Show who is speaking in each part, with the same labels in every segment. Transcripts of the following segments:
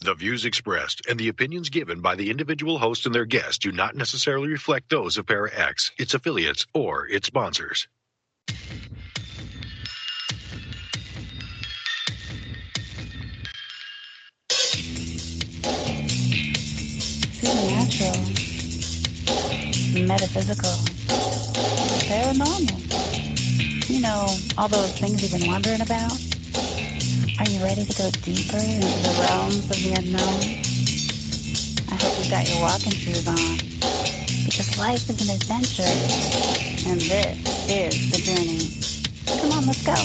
Speaker 1: The views expressed and the opinions given by the individual host and their guests do not necessarily reflect those of Para-X, its affiliates, or its sponsors.
Speaker 2: Supernatural, metaphysical, paranormal. You know, all those things you've been wondering about? Are you ready to go deeper into the realms of the unknown? I hope you've got your walking shoes on, because life is an adventure, and this is the journey. Come on, let's go.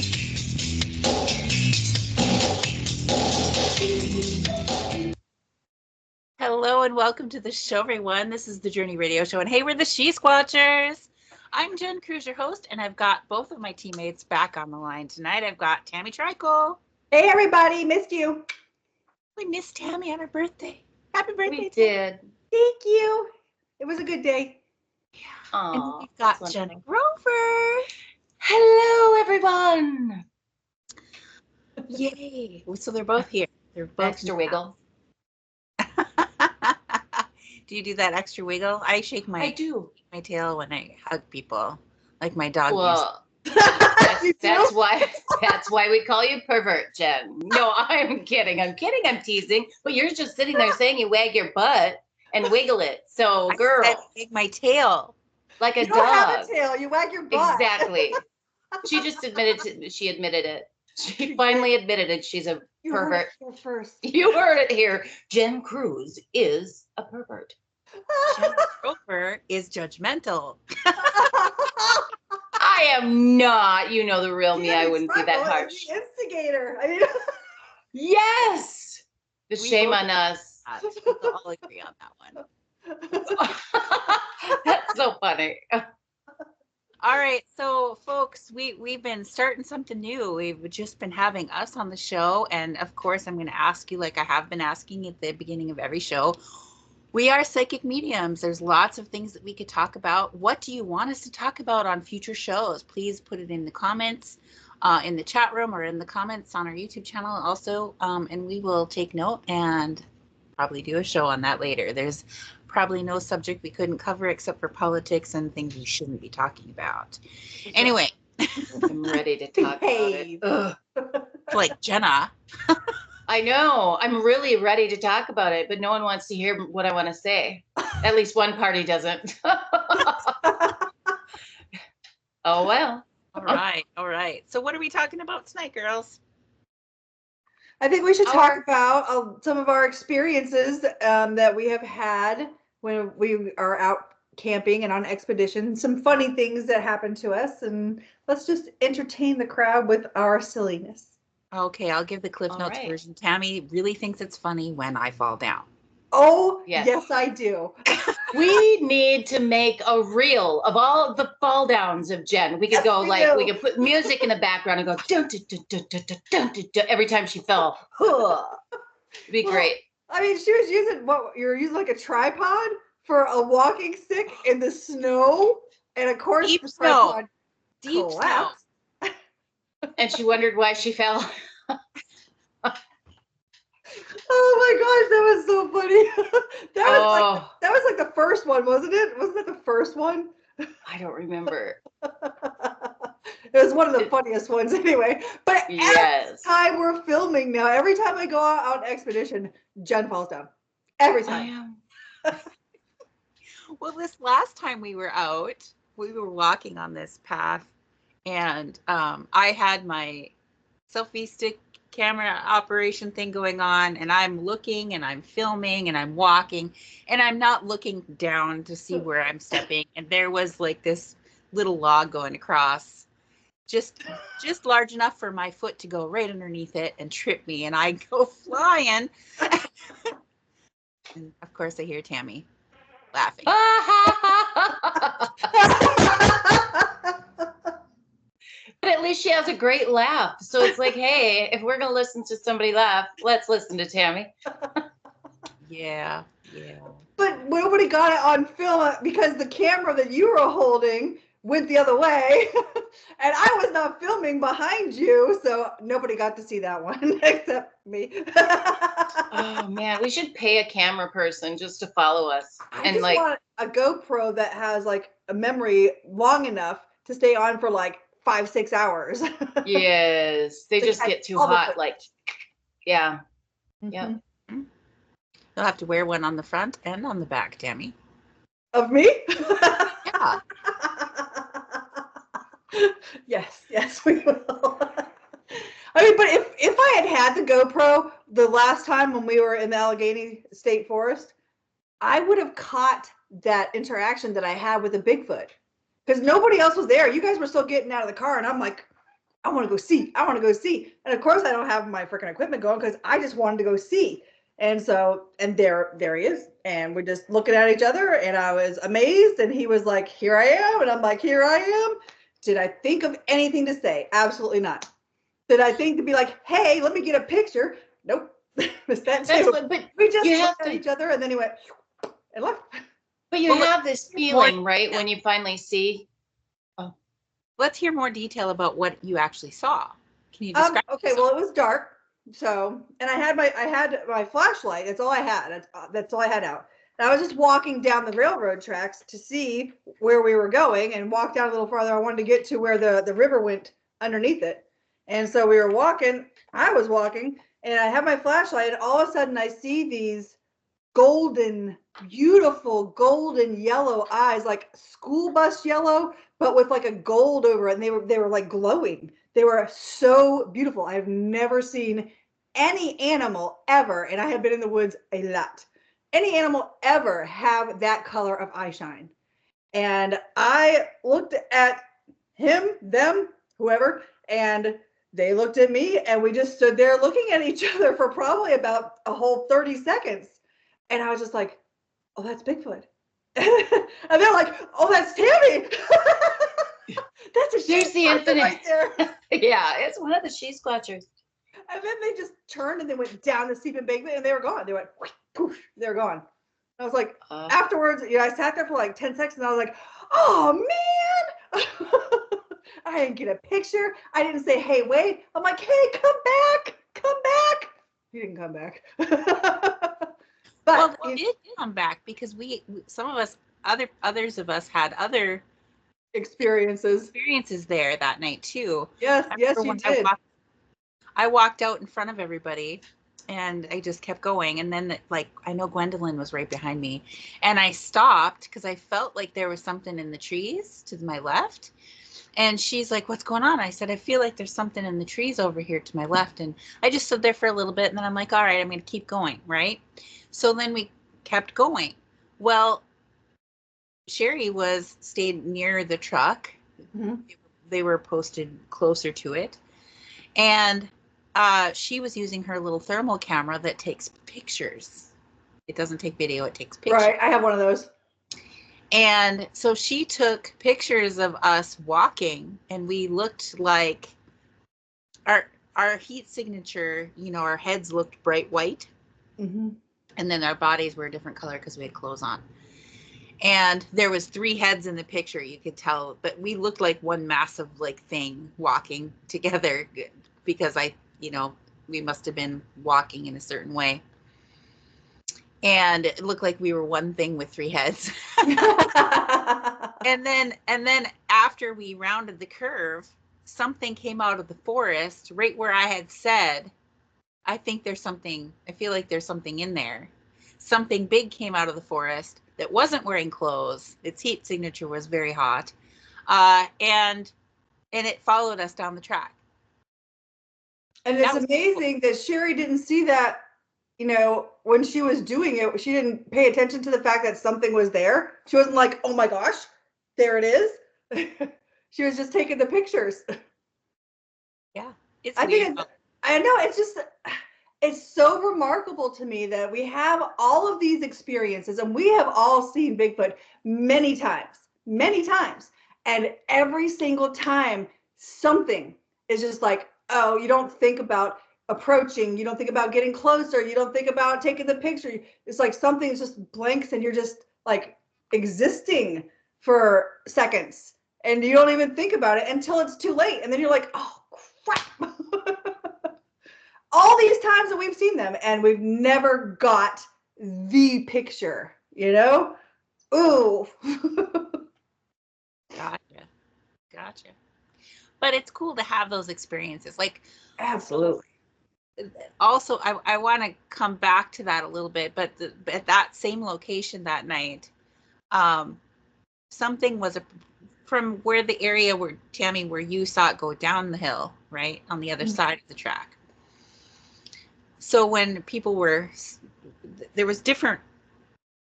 Speaker 3: Hello and welcome to the show, everyone. This is the Journey Radio Show, and hey, we're the She-Squatchers. I'm Jen Cruz, your host, and I've got both of my teammates back on the line tonight. I've got Tammy Trico.
Speaker 4: Hey, everybody, missed you.
Speaker 3: We missed Tammy on her birthday. Happy birthday,
Speaker 5: We
Speaker 3: Tammy.
Speaker 5: did.
Speaker 4: Thank you. It was a good day.
Speaker 3: Yeah.
Speaker 5: Aww,
Speaker 3: And we've got
Speaker 5: that's
Speaker 3: Jenna
Speaker 5: wonderful.
Speaker 3: Grover.
Speaker 5: Hello, everyone.
Speaker 3: Yay. So they're both here. They're both
Speaker 5: Extra wiggle.
Speaker 3: Do you do that extra wiggle? I shake
Speaker 5: I do.
Speaker 3: my tail when I hug people, like my dog
Speaker 5: Well,
Speaker 4: You
Speaker 5: that's
Speaker 4: do?
Speaker 5: why we call you pervert, Jen. No, I'm kidding. I'm teasing. But you're just sitting there saying you wag your butt and wiggle it. So,
Speaker 3: I
Speaker 5: girl,
Speaker 3: said wag my tail.
Speaker 5: like a
Speaker 4: You don't have
Speaker 5: dog.
Speaker 4: a tail. You wag your butt.
Speaker 5: Exactly. She just admitted it. She finally admitted it. She's a
Speaker 4: You
Speaker 5: pervert.
Speaker 4: heard it here first.
Speaker 5: You heard it here. Jen Cruz is a pervert.
Speaker 3: Jenna Grover is judgmental.
Speaker 5: I am not. You know the real me. I wouldn't be that harsh.
Speaker 4: The instigator. I mean,
Speaker 5: Yes. The
Speaker 3: We
Speaker 5: shame
Speaker 3: both-
Speaker 5: on us.
Speaker 3: We'll all agree on that one.
Speaker 5: That's so funny.
Speaker 3: All right, so folks, we've been starting something new. We've just been having us on the show, and of course, I'm going to ask you, like I have been asking at the beginning of every show. We are psychic mediums. There's lots of things that we could talk about. What do you want us to talk about on future shows? Please put it in the comments, in the chat room, or in the comments on our YouTube channel also, and we will take note and probably do a show on that later. There's probably no subject we couldn't cover except for politics and things we shouldn't be talking about. Anyway,
Speaker 5: I'm ready to talk about it. Ugh.
Speaker 3: like Jenna.
Speaker 5: I know. I'm really ready to talk about it, but no one wants to hear what I want to say. At least one party doesn't. Oh, well.
Speaker 3: All right, all right. So what are we talking about tonight, girls?
Speaker 4: I think we should
Speaker 5: Our-
Speaker 4: talk about some of our experiences that we have had when we are out camping and on expedition. Some funny things that happened to us, and let's just entertain the crowd with our silliness.
Speaker 3: Okay, I'll give the Cliff
Speaker 5: All
Speaker 3: Notes
Speaker 5: right.
Speaker 3: version. Tammy really thinks it's funny when I fall down.
Speaker 4: Oh,
Speaker 5: Yes.
Speaker 4: yes I do.
Speaker 5: We need to make a reel of all the fall downs of Jen. We could
Speaker 4: Yes,
Speaker 5: go
Speaker 4: we
Speaker 5: like,
Speaker 4: do.
Speaker 5: we could put music in the background and go dun, dun, dun, dun, dun, dun, dun, dun, dun, every time she fell. Huh. It'd be
Speaker 4: Well,
Speaker 5: great.
Speaker 4: I mean, she was using you're using like a tripod for a walking stick in the snow, and of course
Speaker 3: Deep
Speaker 4: the
Speaker 3: snow.
Speaker 4: tripod
Speaker 3: Deep snow.
Speaker 4: collapsed.
Speaker 5: And she wondered why she fell.
Speaker 4: Oh my gosh, that was so funny.
Speaker 5: Oh,
Speaker 4: That was like the first one, wasn't it? Wasn't that the first one?
Speaker 5: I don't remember.
Speaker 4: It was one of the funniest ones anyway. But every
Speaker 5: Yes.
Speaker 4: time we're filming now, every time I go out on expedition, Jen falls down. Every
Speaker 5: I
Speaker 4: time.
Speaker 5: am.
Speaker 3: Well, this last time we were out, we were walking on this path, and I had my selfie stick camera operation thing going on, and I'm looking and I'm filming and I'm walking, and I'm not looking down to see where I'm stepping, and there was like this little log going across, just large enough for my foot to go right underneath it and trip me, and I go flying. And of course I hear Tammy laughing.
Speaker 5: But at least she has a great laugh. So it's like, hey, if we're going to listen to somebody laugh, let's listen to Tammy.
Speaker 3: Yeah.
Speaker 4: But nobody got it on film because the camera that you were holding went the other way. And I was not filming behind you, so nobody got to see that one except me.
Speaker 5: Oh man, we should pay a camera person just to follow us.
Speaker 4: I
Speaker 5: And
Speaker 4: just
Speaker 5: like,
Speaker 4: want a GoPro that has like a memory long enough to stay on for like 5-6 hours.
Speaker 5: yes, they
Speaker 4: To
Speaker 5: just
Speaker 4: catch
Speaker 5: get too
Speaker 4: all the
Speaker 5: hot.
Speaker 4: footage.
Speaker 5: Like, yeah, yeah.
Speaker 4: Mhm.
Speaker 3: You'll have to wear one on the front and on the back, Tammy.
Speaker 4: Of me?
Speaker 3: Yeah.
Speaker 4: Yes, we will. I mean, but if I had the GoPro the last time when we were in the Allegheny State Forest, I would have caught that interaction that I had with the Bigfoot. Because nobody else was there. You guys were still getting out of the car, and I'm like, I want to go see. I want to go see. And of course, I don't have my freaking equipment going because I just wanted to go see. And so, and there he is. And we're just looking at each other, and I was amazed. And he was like, here I am. And I'm like, here I am. Did I think of anything to say? Absolutely not. Did I think to be like, hey, let me get a picture? Nope. Missed that
Speaker 5: That's
Speaker 4: too.
Speaker 5: what, but
Speaker 4: We just
Speaker 5: you have
Speaker 4: looked at
Speaker 5: to,
Speaker 4: each other, and then he went and left.
Speaker 5: but you
Speaker 3: Well,
Speaker 5: have this feeling, right? When you finally see,
Speaker 3: Let's hear more detail about what you actually saw. Can you describe?
Speaker 4: Okay, well, it was dark, so, and I had my flashlight. That's all I had. That's all I had out. And I was just walking down the railroad tracks to see where we were going, and walked down a little farther. I wanted to get to where the river went underneath it, and so we were walking. I was walking, and I had my flashlight, and all of a sudden I see these golden, beautiful golden yellow eyes, like school bus yellow, but with like a gold over it. And they were like glowing. They were so beautiful. I've never seen any animal ever, and I have been in the woods a lot. Any animal ever have that color of eye shine. And I looked at him, them, whoever, and they looked at me, and we just stood there looking at each other for probably about a whole 30 seconds. And I was just like, oh, that's Bigfoot. And they're like, oh, that's Tammy. That's a
Speaker 5: there's the
Speaker 4: She-Squatcher
Speaker 5: infinite.
Speaker 4: right there.
Speaker 5: Yeah, it's one of the She-Squatchers.
Speaker 4: And then they just turned and they went down the steep embankment, and they were gone. They went poof, they were gone. I was like, afterwards, I sat there for like 10 seconds, and I was like, oh man. I didn't get a picture. I didn't say, hey, wait. I'm like, hey, come back. He didn't come back.
Speaker 3: Well,
Speaker 4: But
Speaker 3: we did come back because some of us, others of us had other
Speaker 4: experiences
Speaker 3: there that night too.
Speaker 4: Yes, yes, you
Speaker 3: When
Speaker 4: did.
Speaker 3: I walked out in front of everybody, and I just kept going. And then, I know Gwendolyn was right behind me, and I stopped because I felt like there was something in the trees to my left. And she's like, what's going on? I said, I feel like there's something in the trees over here to my left. And I just stood there for a little bit, and then I'm like, all right, I'm going to keep going, right? So then we kept going. Well, Sherry stayed near the truck.
Speaker 4: Mm-hmm.
Speaker 3: They were posted closer to it. And she was using her little thermal camera that takes pictures. It doesn't take video, it takes pictures.
Speaker 4: Right, I have one of those.
Speaker 3: And so she took pictures of us walking, and we looked like our heat signature, our heads looked bright white.
Speaker 4: Mm-hmm.
Speaker 3: And then our bodies were a different color because we had clothes on. And there was 3 heads in the picture, you could tell, but we looked like one massive thing walking together because we must have been walking in a certain way. And it looked like we were one thing with 3 heads. And then after we rounded the curve, something came out of the forest right where I had said, I feel like there's something in there. Something big came out of the forest that wasn't wearing clothes. Its heat signature was very hot. And it followed us down the track.
Speaker 4: And it's amazing that Sherry didn't see that, when she was doing it. She didn't pay attention to the fact that something was there. She wasn't like, oh my gosh, there it is. She was just taking the pictures.
Speaker 3: Yeah. It's
Speaker 4: so remarkable to me that we have all of these experiences, and we have all seen Bigfoot many times. And every single time something is just like, oh, you don't think about approaching, you don't think about getting closer, you don't think about taking the picture. It's like something just blanks, and you're just like existing for seconds. and you don't even think about it until it's too late. And then you're like, oh, crap. All these times that we've seen them, and we've never got the picture, you know? Ooh.
Speaker 3: Gotcha. But it's cool to have those experiences. Like,
Speaker 4: Absolutely.
Speaker 3: also, I want to come back to that a little bit, but at that same location that night, something was from where the area where, Tammy, where you saw it go down the hill, right, on the other side of the track. So when people were, there was different,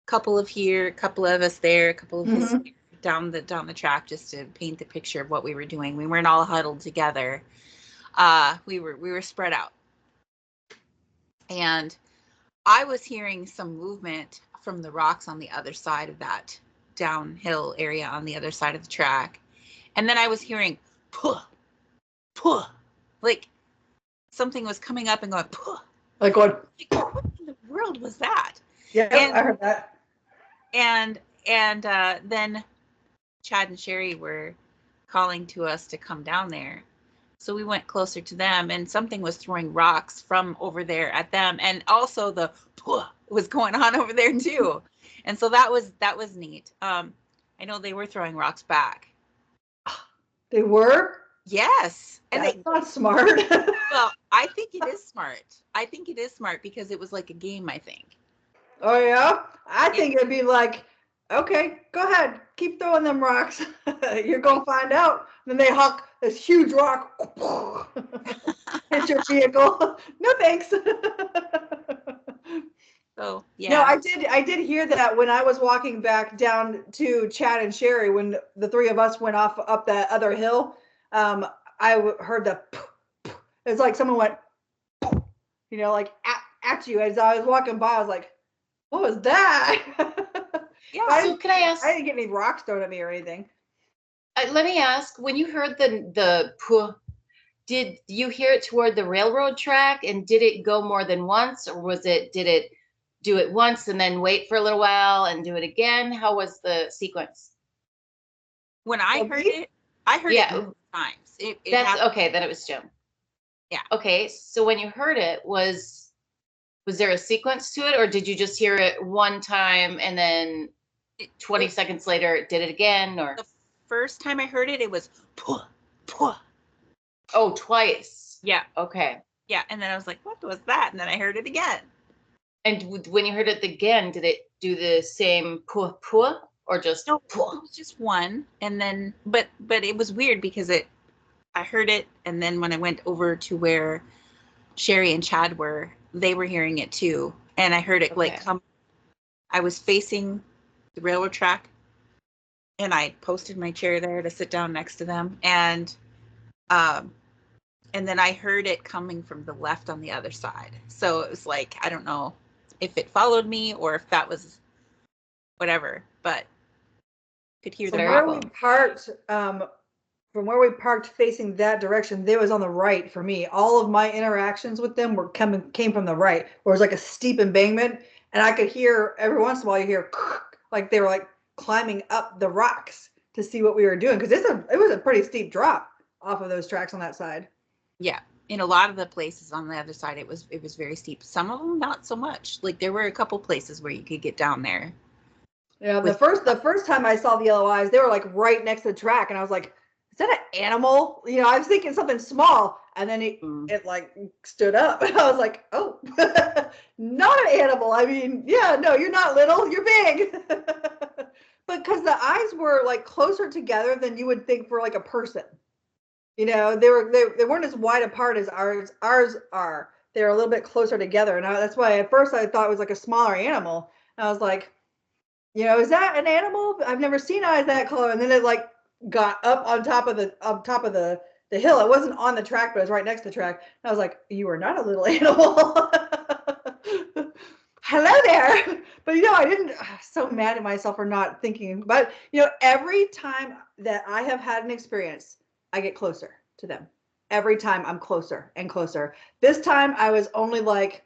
Speaker 3: couple of here, couple of us there, a couple of us here, down the track, just to paint the picture of what we were doing. We weren't all huddled together. We were spread out. And I was hearing some movement from the rocks on the other side of that downhill area on the other side of the track. And then I was hearing puh, puh, like something was coming up and going puh.
Speaker 4: Like what?
Speaker 3: Like, what in the world was that?
Speaker 4: Yeah, I heard that.
Speaker 3: And then Chad and Sherry were calling to us to come down there. So we went closer to them, and something was throwing rocks from over there at them, and also the puh was going on over there too. And so that was neat. I know they were throwing rocks back.
Speaker 4: They were?
Speaker 3: Yes. And
Speaker 4: that's not smart.
Speaker 3: Well, I think it is smart. I think it is smart because it was like a game, I think.
Speaker 4: Oh yeah? I think it'd be like, okay, go ahead, keep throwing them rocks. You're gonna find out. Then they huck this huge rock, hit your vehicle. No thanks.
Speaker 3: So yeah.
Speaker 4: No, I did hear that when I was walking back down to Chad and Sherry when the three of us went off up that other hill. I heard the. It's like someone went, you know, like at you as I was walking by. I was like, what was that?
Speaker 5: Yeah. So can I ask?
Speaker 4: I didn't get any rocks thrown at me or anything.
Speaker 5: Let me ask. When you heard the puh, did you hear it toward the railroad track, and did it go more than once, or did it do it once and then wait for a little while and do it again? How was the sequence?
Speaker 3: When I heard it both times.
Speaker 5: That's okay. Then it was Jim.
Speaker 3: Yeah.
Speaker 5: Okay. So when you heard it, was there a sequence to it, or did you just hear it one time and then 20 seconds later it did it again? Or
Speaker 3: the first time I heard it, it was puh, puh.
Speaker 5: Oh, twice.
Speaker 3: Yeah.
Speaker 5: Okay.
Speaker 3: Yeah, and then I was like, what was that? And then I heard it again.
Speaker 5: And when you heard it again, did it do the same puh puh, or just
Speaker 3: no?
Speaker 5: Puh?
Speaker 3: It was just one, and then but it was weird because I heard it, and then when I went over to where Sherry and Chad were, they were hearing it too, and I heard it like come. I was facing the railroad track, and I posted my chair there to sit down next to them, and then I heard it coming from the left on the other side. So it was like, I don't know if it followed me or if that was whatever, but could hear the
Speaker 4: where we parked. From where we parked facing that direction, they was on the right for me. All of my interactions with them came from the right, where it was like a steep embankment, and I could hear every once in a while you hear like they were like climbing up the rocks to see what we were doing, because it was a pretty steep drop off of those tracks on that side.
Speaker 3: Yeah, in a lot of the places on the other side, it was very steep. Some of them not so much. Like there were a couple places where you could get down there.
Speaker 4: Yeah, the first time I saw the yellow eyes, they were like right next to the track, and I was like, is that an animal? You know, I was thinking something small, and then it like stood up, and I was like, oh, not an animal. I mean, yeah, no, you're not little, you're big. But because the eyes were like closer together than you would think for like a person. You know, they weren't as wide apart as ours are. They're a little bit closer together, and that's why at first I thought it was like a smaller animal. And I was like, you know, is that an animal? I've never seen eyes that color. And then it like got up on top of the hill. It wasn't on the track, but it was right next to the track. And I was like, you are not a little animal. Hello there. But you know, I'm so mad at myself for not thinking. But you know, every time that I have had an experience, I get closer to them. Every time I'm closer and closer. This time I was only like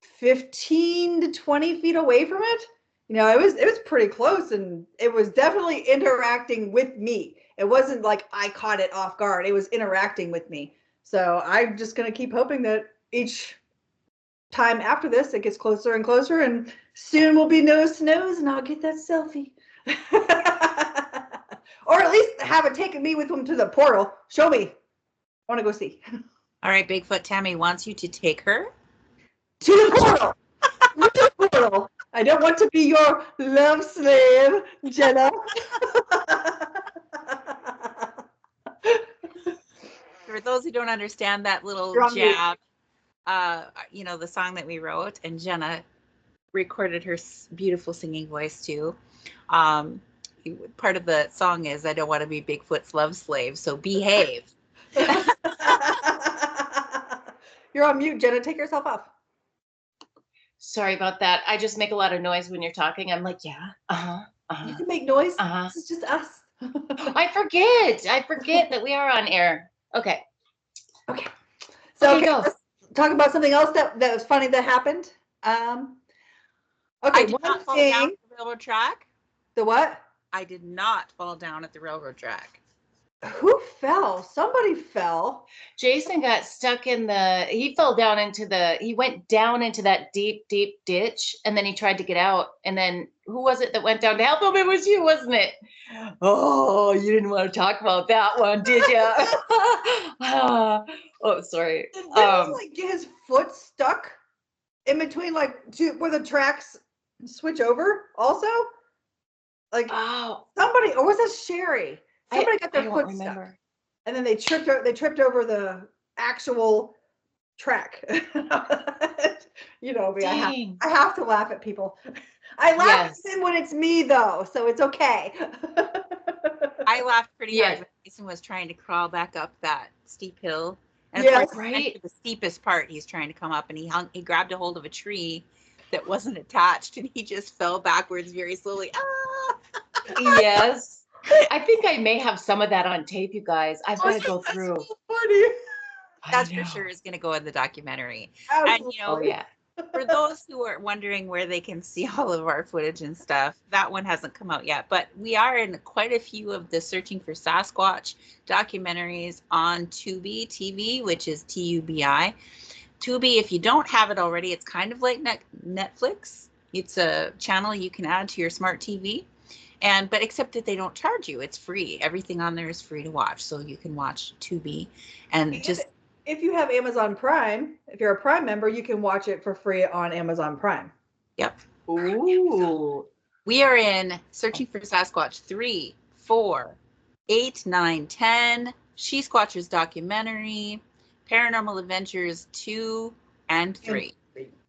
Speaker 4: 15 to 20 feet away from it. It was pretty close, and it was definitely interacting with me. It wasn't like I caught it off guard. It was interacting with me. So I'm just gonna keep hoping that each time after this it gets closer and closer, and soon will be nose to nose, and I'll get that selfie. Or at least have it taken me with them to the portal. Show me. I want to go see.
Speaker 3: All right, Bigfoot Tammy wants you to take her
Speaker 4: To the portal. To the portal. I don't want to be your love slave, Jenna.
Speaker 3: For those who don't understand that little
Speaker 4: You're on mute.
Speaker 3: jab, the song that we wrote, and Jenna recorded her beautiful singing voice too. Part of the song is, I don't want to be Bigfoot's love slave, so behave.
Speaker 4: You're on mute, Jenna. Take yourself off.
Speaker 5: Sorry about that. I just make a lot of noise when you're talking. I'm like, yeah,
Speaker 4: You can make noise.
Speaker 5: Uh-huh.
Speaker 4: This is just us.
Speaker 5: I forget that we are on air. Okay.
Speaker 4: So
Speaker 5: Okay, go.
Speaker 4: let's talk about something else that was funny that happened.
Speaker 3: I
Speaker 4: Okay,
Speaker 3: did
Speaker 4: one
Speaker 3: not fall down
Speaker 4: thing.
Speaker 3: the railroad track.
Speaker 4: The what?
Speaker 3: I did not fall down at the railroad track.
Speaker 4: Who fell? Somebody fell.
Speaker 5: Jason got stuck he went down into that deep, deep ditch, and then he tried to get out. And then who was it that went down to help him? It was you, wasn't it? Oh, you didn't want to talk about that one, did you? Oh, sorry.
Speaker 4: Did Dennis like get his foot stuck in between where the tracks switch over also? Like somebody, or was it Sherry? Somebody got their foot stuck, and then they tripped over the actual track. I have to laugh at people. I laugh even when it's me though, so it's okay.
Speaker 3: I laughed pretty hard when Jason was trying to crawl back up that steep hill. And
Speaker 5: right.
Speaker 3: The steepest part he's trying to come up, and he grabbed a hold of a tree that wasn't attached, and he just fell backwards very slowly.
Speaker 5: Yes. I think I may have some of that on tape, you guys. I've got to go through.
Speaker 4: So funny.
Speaker 3: That's for sure is going to go in the documentary.
Speaker 4: Absolutely.
Speaker 3: And for those who are wondering where they can see all of our footage and stuff, that one hasn't come out yet. But we are in quite a few of the Searching for Sasquatch documentaries on Tubi TV, which is TUBI. Tubi, if you don't have it already, it's kind of like Netflix. It's a channel you can add to your smart TV. But except that they don't charge you, it's free. Everything on there is free to watch, so you can watch Tubi, and
Speaker 4: if you have Amazon Prime, if you're a Prime member, you can watch it for free on Amazon Prime.
Speaker 3: Yep.
Speaker 5: Ooh.
Speaker 3: We are in Searching for Sasquatch 3, 4, 8, 9, 10, She-Squatchers documentary, Paranormal Adventures 2 and 3.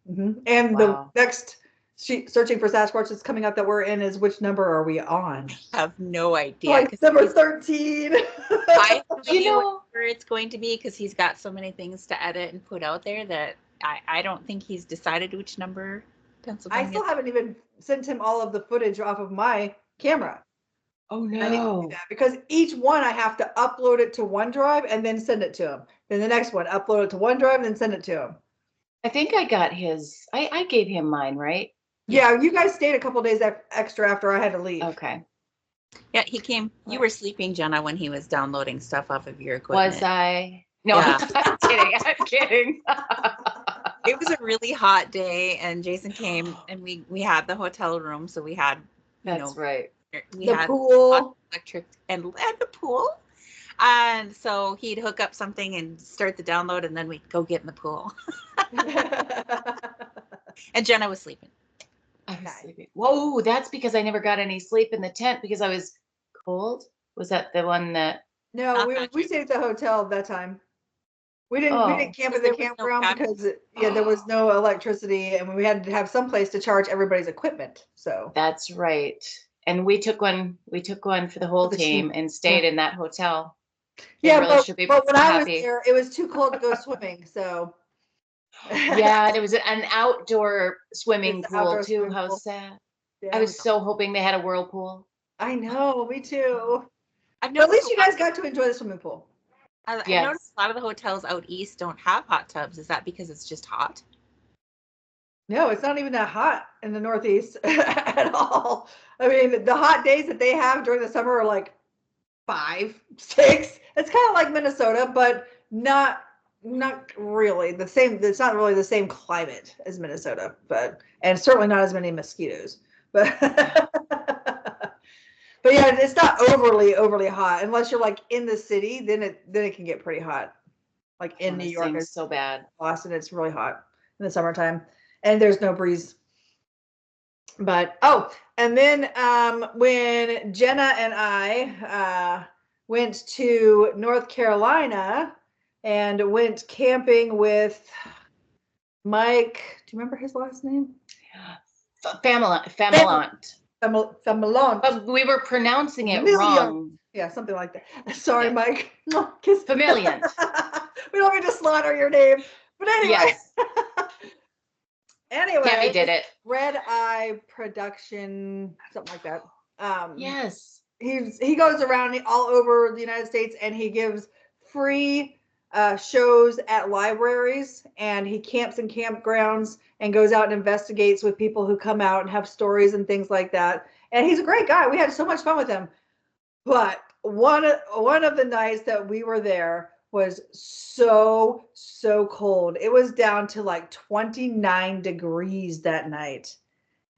Speaker 4: Mm-hmm. And the next Searching for Sasquatch is coming up that we're in is, which number are we on?
Speaker 3: I have no idea.
Speaker 4: Like number 13.
Speaker 3: I have no idea what number it's going to be, because he's got so many things to edit and put out there that I don't think he's decided which number Pennsylvania.
Speaker 4: I still haven't even sent him all of the footage off of my camera.
Speaker 5: Oh no.
Speaker 4: I need to do that, because each one I have to upload it to OneDrive and then send it to him. Then the next one, upload it to OneDrive and then send it to him.
Speaker 5: I think I got his. I gave him mine, right?
Speaker 4: Yeah, you guys stayed a couple days extra after I had to leave.
Speaker 5: Okay.
Speaker 3: Yeah, he came. You were sleeping, Jenna, when he was downloading stuff off of your equipment.
Speaker 5: Was I? No, yeah. I'm kidding.
Speaker 3: It was a really hot day, and Jason came, and we had the hotel room, so we had
Speaker 5: That's right.
Speaker 3: We
Speaker 4: the
Speaker 3: had
Speaker 4: pool,
Speaker 3: electric, and the pool. And so he'd hook up something and start the download, and then we'd go get in the pool. And Jenna was sleeping.
Speaker 5: I was sleeping. Whoa, that's because I never got any sleep in the tent because I was cold. Was that the one that?
Speaker 4: No, we stayed at the hotel that time. We didn't camp at the campground because there was no electricity, and we had to have some place to charge everybody's equipment. So
Speaker 5: that's right. And we took one for the whole team and stayed in that hotel.
Speaker 4: Yeah, really but when I was there, it was too cold to go swimming. So
Speaker 5: yeah, it was an outdoor swimming pool too. How sad! Yeah. I was so hoping they had a whirlpool.
Speaker 4: I know, me too. But at least you guys got to enjoy the swimming pool.
Speaker 3: I noticed a lot of the hotels out east don't have hot tubs. Is that because it's just hot?
Speaker 4: No, it's not even that hot in the Northeast at all. I mean, the hot days that they have during the summer are like 5, 6. It's kind of like Minnesota, but not really the same. It's not really the same climate as Minnesota, and certainly not as many mosquitoes. But but yeah, it's not overly hot unless you're like in the city. Then it can get pretty hot. Like in New
Speaker 5: This
Speaker 4: York
Speaker 5: seems
Speaker 4: and
Speaker 5: so bad.
Speaker 4: Boston, it's really hot in the summertime, and there's no breeze. But and then when Jenna and I went to North Carolina and went camping with Mike. Do you remember his last name?
Speaker 5: Famelant.
Speaker 4: Famelant.
Speaker 5: But we were pronouncing it
Speaker 4: Familiar.
Speaker 5: wrong.
Speaker 4: Yeah, something like that. Sorry,
Speaker 5: Yeah.
Speaker 4: Mike.
Speaker 5: Familiant.
Speaker 4: We don't mean to slaughter your name. But anyway.
Speaker 5: Yes.
Speaker 4: Anyway.
Speaker 5: Tammy did it.
Speaker 4: Red Eye Production, something like that.
Speaker 5: Yes.
Speaker 4: He goes around all over the United States and he gives free shows at libraries, and he camps in campgrounds and goes out and investigates with people who come out and have stories and things like that. And he's a great guy. We had so much fun with him. But one of the nights that we were there was so cold. It was down to like 29 degrees that night.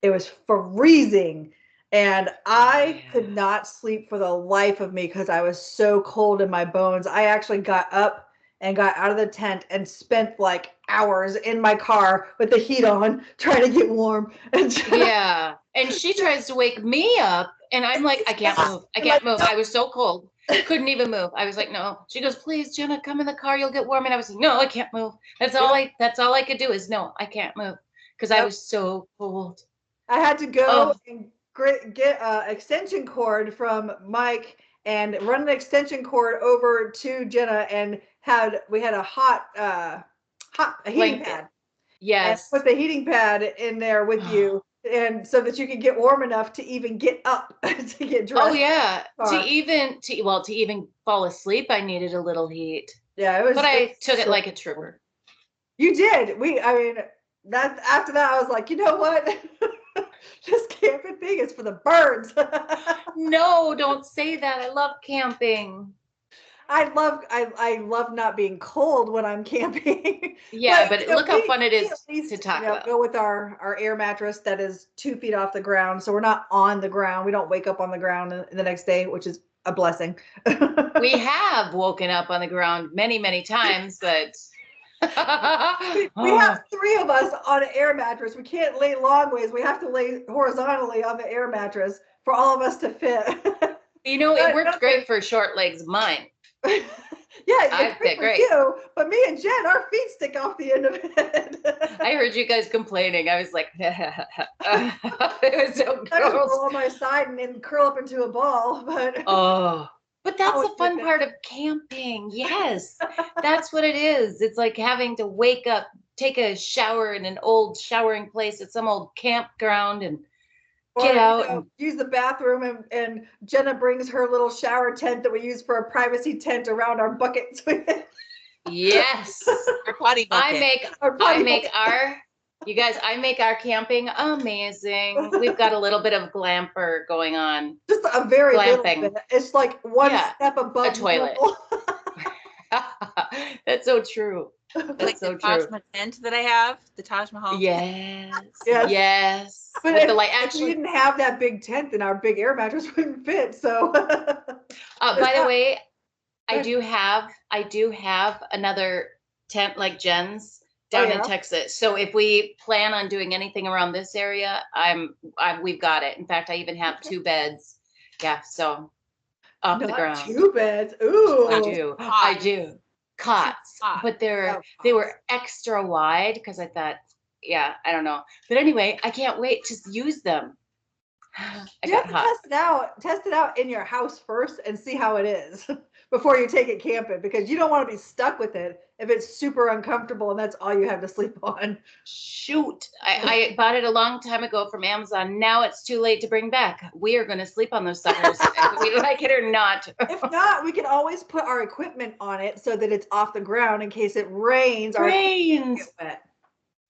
Speaker 4: It was freezing. And I could not sleep for the life of me because I was so cold in my bones. I actually got up and got out of the tent and spent like hours in my car with the heat on trying to get warm.
Speaker 5: Yeah. And she tries to wake me up and I'm like, I can't move. I can't move. I was so cold. Couldn't even move. I was like, no. She goes, please, Jenna, come in the car. You'll get warm. And I was like, no, I can't move. That's all I could do is no, I can't move. Because I was so cold.
Speaker 4: I had to go and get an extension cord from Mike and run an extension cord over to Jenna, and we had a hot heating pad.
Speaker 5: Yes.
Speaker 4: And put the heating pad in there with you, and so that you could get warm enough to even get up to get dressed.
Speaker 5: Oh yeah. To even fall asleep, I needed a little heat.
Speaker 4: Yeah, it was.
Speaker 5: But I took it like a trooper.
Speaker 4: You did. After that, I was like, you know what? This camping thing is for the birds.
Speaker 5: No, don't say that. I love camping.
Speaker 4: I love not being cold when I'm camping.
Speaker 5: Yeah, but look how fun it is to talk about.
Speaker 4: Go with our air mattress that is 2 feet off the ground, so we're not on the ground. We don't wake up on the ground the next day, which is a blessing.
Speaker 5: We have woken up on the ground many, many times, but
Speaker 4: we have 3 of us on an air mattress. We can't lay long ways. We have to lay horizontally on the air mattress for all of us to fit.
Speaker 5: It worked great for short legs. Mine.
Speaker 4: Yeah,
Speaker 5: I fit great.
Speaker 4: You, but me and Jen, our feet stick off the end of it.
Speaker 5: I heard you guys complaining. I was like, it was so
Speaker 4: I just
Speaker 5: gross.
Speaker 4: roll on my side and then curl up into a ball.
Speaker 5: But that's the fun part of camping. Yes, that's what it is. It's like having to wake up, take a shower in an old showering place at some old campground, and get out and
Speaker 4: use the bathroom, and Jenna brings her little shower tent that we use for a privacy tent around our buckets.
Speaker 5: Yes,
Speaker 3: our potty bucket.
Speaker 5: I make our camping amazing. We've got a little bit of glamper going on.
Speaker 4: Just a very
Speaker 5: glamping.
Speaker 4: Little bit. It's like one step above
Speaker 5: a toilet. That's so true. That's
Speaker 3: like
Speaker 5: so
Speaker 3: the Taj
Speaker 5: true.
Speaker 3: Mahal tent that I have, the Taj Mahal.
Speaker 5: Yes.
Speaker 4: But
Speaker 5: with the light.
Speaker 4: Actually, we didn't have that big tent, then our big air mattress wouldn't fit. So,
Speaker 5: by the way, I do have another tent like Jen's down in Texas. So if we plan on doing anything around this area, we've got it. In fact, I even have 2 beds. Yeah, so off the ground.
Speaker 4: 2 beds. Ooh.
Speaker 5: I do. Cots, but they were extra wide because I thought, I don't know. But anyway, I can't wait to use them.
Speaker 4: You have to test it out in your house first and see how it is before you take it camping, because you don't want to be stuck with it if it's super uncomfortable and that's all you have to sleep on.
Speaker 5: Shoot. I bought it a long time ago from Amazon. Now it's too late to bring back. We are going to sleep on those suckers, whether we like it or not.
Speaker 4: If not, we can always put our equipment on it so that it's off the ground in case it rains.
Speaker 5: Rains.
Speaker 4: Wet.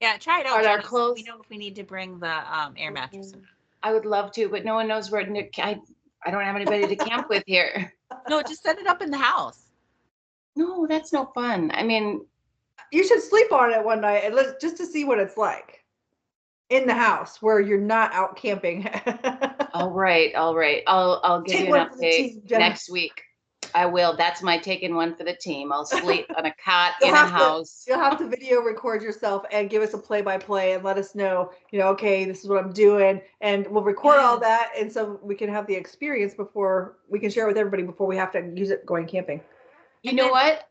Speaker 3: Yeah, try it out.
Speaker 5: Are our
Speaker 3: Jenna, so
Speaker 5: clothes?
Speaker 3: we know if we need to bring the air mattress.
Speaker 5: I would love to, but no one knows where. I don't have anybody to camp with here.
Speaker 3: No, just set it up in the house.
Speaker 5: No, that's no fun. I mean,
Speaker 4: You should sleep on it one night and just to see what it's like in the house where you're not out camping.
Speaker 5: all right. I'll give
Speaker 4: Take
Speaker 5: you an
Speaker 4: one for the
Speaker 5: update
Speaker 4: team, Jenna.
Speaker 5: next week. I will. That's my taking one for the team. I'll sleep on a cot
Speaker 4: You'll
Speaker 5: in a
Speaker 4: have to-
Speaker 5: house.
Speaker 4: You'll have to video record yourself and give us a play-by-play and let us know, okay, this is what I'm doing. And we'll record all that. And so we can have the experience before we can share it with everybody before we have to use it going camping.
Speaker 5: You know what?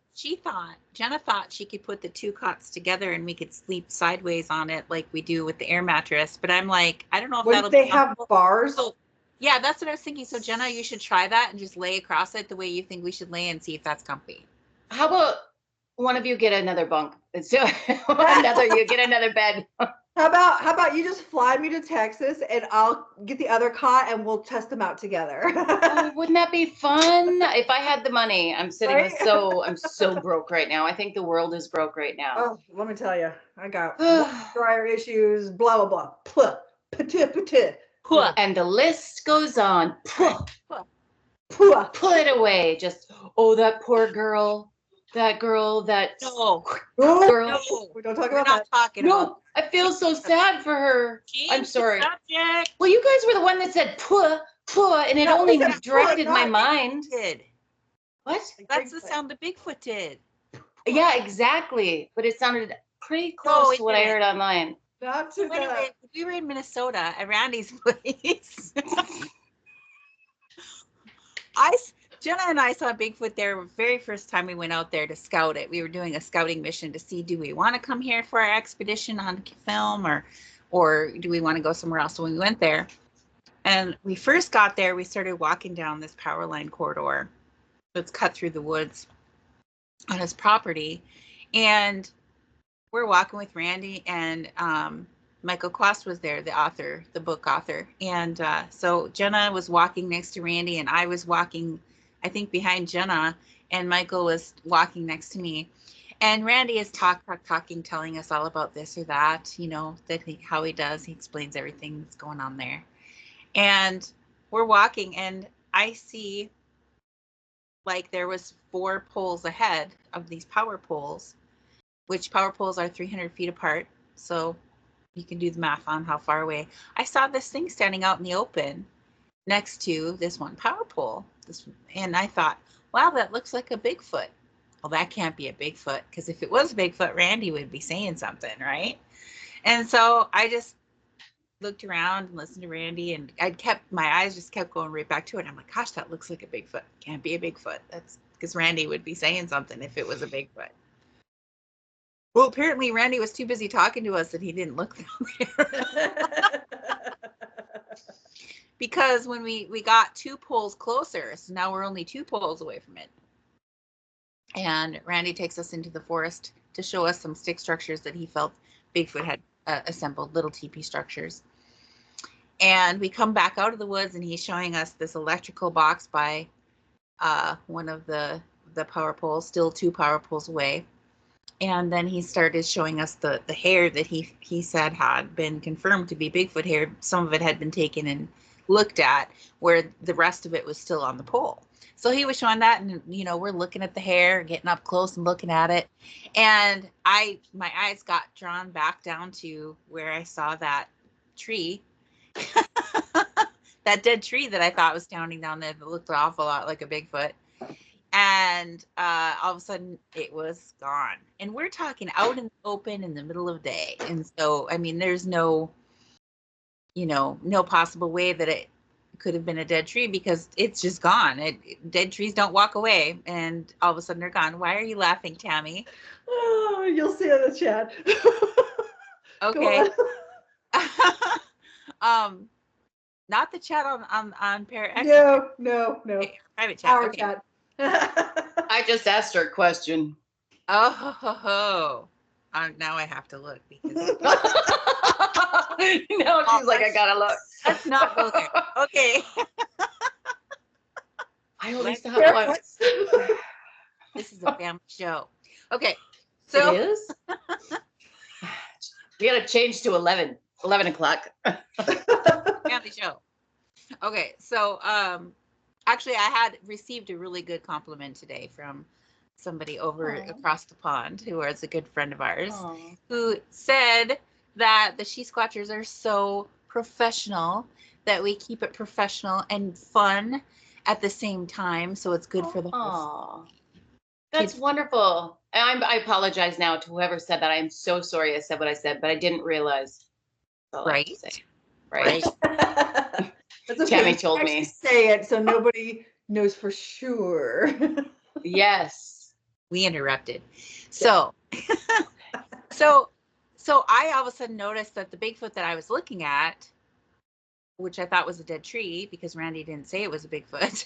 Speaker 3: Jenna thought she could put the two cots together and we could sleep sideways on it like we do with the air mattress. But I'm like, I don't know if
Speaker 4: Wouldn't they have bars?
Speaker 3: So, yeah, that's what I was thinking. So Jenna, you should try that and just lay across it the way you think we should lay and see if that's comfy.
Speaker 5: How about one of you get another bunk? You get another bed.
Speaker 4: How about you just fly me to Texas and I'll get the other cot and we'll test them out together.
Speaker 5: Oh, wouldn't that be fun? If I had the money. I'm so broke right now. I think the world is broke right now.
Speaker 4: Oh, let me tell you, I got dryer issues, blah, blah, blah. Puh.
Speaker 5: And the list goes on.
Speaker 4: Puh.
Speaker 5: Pull it away. Just, that poor girl. That girl,
Speaker 3: No.
Speaker 5: girl.
Speaker 3: No.
Speaker 4: We don't talk
Speaker 3: We're
Speaker 4: about
Speaker 3: not
Speaker 4: that.
Speaker 3: talking about
Speaker 5: I feel so sad for her. I'm sorry.
Speaker 3: Subject.
Speaker 5: Well, you guys were the one that said puh, and it
Speaker 4: No,
Speaker 5: only
Speaker 4: we said
Speaker 5: directed
Speaker 4: puh,
Speaker 5: my
Speaker 4: not
Speaker 5: mind.
Speaker 3: Did.
Speaker 5: What?
Speaker 3: That's the sound that Bigfoot did.
Speaker 5: Yeah, exactly. But it sounded pretty close to what I heard online.
Speaker 4: Not to
Speaker 3: Anyway, we were in Minnesota at Randy's place. Jenna and I saw Bigfoot there the very first time we went out there to scout it. We were doing a scouting mission to see, do we want to come here for our expedition on film or do we want to go somewhere else? So when we went there and we first got there, we started walking down this power line corridor that's cut through the woods on his property. And we're walking with Randy and Michael Quast was there, the book author. And so Jenna was walking next to Randy and I was walking, I think, behind Jenna, and Michael was walking next to me. And Randy is talking, telling us all about this or that, how he does. He explains everything that's going on there. And we're walking and I see like there was 4 poles ahead of these power poles, which power poles are 300 feet apart. So you can do the math on how far away. I saw this thing standing out in the open next to this one power pole. And I thought, wow, that looks like a Bigfoot. Well, that can't be a Bigfoot, because if it was a Bigfoot, Randy would be saying something, right? And so I just looked around and listened to Randy, and my eyes just kept going right back to it. I'm like, gosh, that looks like a Bigfoot. Can't be a Bigfoot. That's because Randy would be saying something if it was a Bigfoot. Well, apparently Randy was too busy talking to us that he didn't look down there. Because when we got 2 poles closer, so now we're only 2 poles away from it. And Randy takes us into the forest to show us some stick structures that he felt Bigfoot had assembled, little teepee structures. And we come back out of the woods and he's showing us this electrical box by one of the power poles, still 2 power poles away. And then he started showing us the hair that he said had been confirmed to be Bigfoot hair. Some of it had been taken and looked at, where the rest of it was still on the pole. So he was showing that, and we're looking at the hair, getting up close and looking at it. And my eyes got drawn back down to where I saw that tree, that dead tree that I thought was standing down there that looked an awful lot like a Bigfoot. And all of a sudden it was gone. And we're talking out in the open in the middle of the day. And so, I mean, there's no possible way that it could have been a dead tree, because it's just gone. Dead trees don't walk away, and all of a sudden they're gone. Why are you laughing, Tammy?
Speaker 4: Oh, you'll see in the chat.
Speaker 3: Okay. Not the chat on Paranormal.
Speaker 4: No.
Speaker 3: Okay, private chat.
Speaker 4: Our
Speaker 3: Okay.
Speaker 4: chat.
Speaker 5: I just asked her a question.
Speaker 3: Oh. Now I have to look because
Speaker 5: No, she's like, I gotta look.
Speaker 3: let's not go there. Okay.
Speaker 5: I only saw once.
Speaker 3: This is a family show. Okay. So
Speaker 5: It is? We got to change to 11 o'clock.
Speaker 3: Family show. Okay, so actually, I had received a really good compliment today from somebody over across the pond who is a good friend of ours, who said that the She-Squatchers are so professional, that we keep it professional and fun at the same time, so it's good for the whole.
Speaker 5: That's wonderful. I apologize now to whoever said that. I am so sorry I said what I said, but I didn't realize.
Speaker 3: Right.
Speaker 5: Right.
Speaker 4: That's okay.
Speaker 5: Tammy told me.
Speaker 4: Say it so nobody knows for sure.
Speaker 5: Yes.
Speaker 3: We interrupted. So, so I all of a sudden noticed that the Bigfoot that I was looking at, which I thought was a dead tree because Randy didn't say it was a Bigfoot,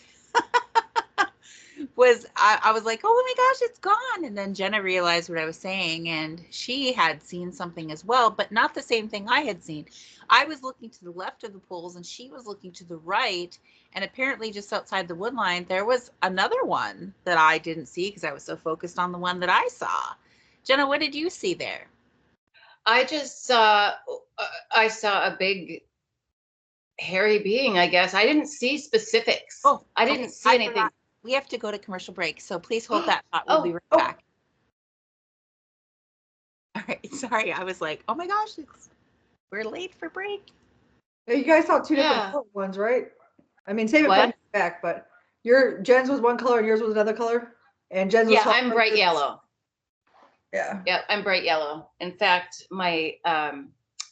Speaker 3: I was like, oh my gosh, it's gone. And then Jenna realized what I was saying, and she had seen something as well, but not the same thing I had seen. I was looking to the left of the poles and she was looking to the right. And apparently just outside the wood line, there was another one that I didn't see because I was so focused on the one that I saw. Jenna, what did you see there?
Speaker 5: I just saw, I saw a big hairy being, I guess. I didn't see specifics.
Speaker 3: Oh,
Speaker 5: I didn't see anything.
Speaker 3: Forgot. We have to go to commercial break, so please hold that thought. We'll be right back. All right, sorry. I was like, oh my gosh, we're late for break.
Speaker 4: You guys saw two different ones, right? I mean, save it for back, but Jen's was one color and yours was another color? And Jen's was
Speaker 5: I'm bright yellow.
Speaker 4: Yeah.
Speaker 5: Yeah, I'm bright yellow. In fact, my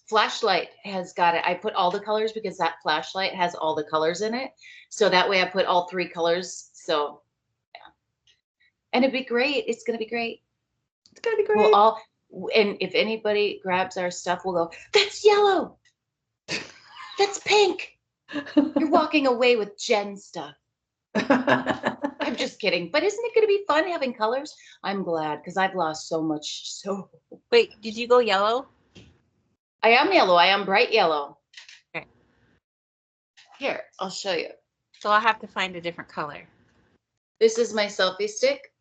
Speaker 5: flashlight has got it. I put all the colors because that flashlight has all the colors in it. So that way I put all 3 colors. So, yeah. And it'd be great. It's going to be great.
Speaker 4: It's going to be great.
Speaker 5: And if anybody grabs our stuff, we'll go, that's yellow. That's pink. You're walking away with Jen's stuff. I'm just kidding. But isn't it going to be fun having colors? I'm glad because I've lost so much.
Speaker 3: Wait, did you go yellow?
Speaker 5: I am yellow. I am bright yellow.
Speaker 3: Okay.
Speaker 5: Here, I'll show you.
Speaker 3: So I'll have to find a different color.
Speaker 5: This is my selfie stick.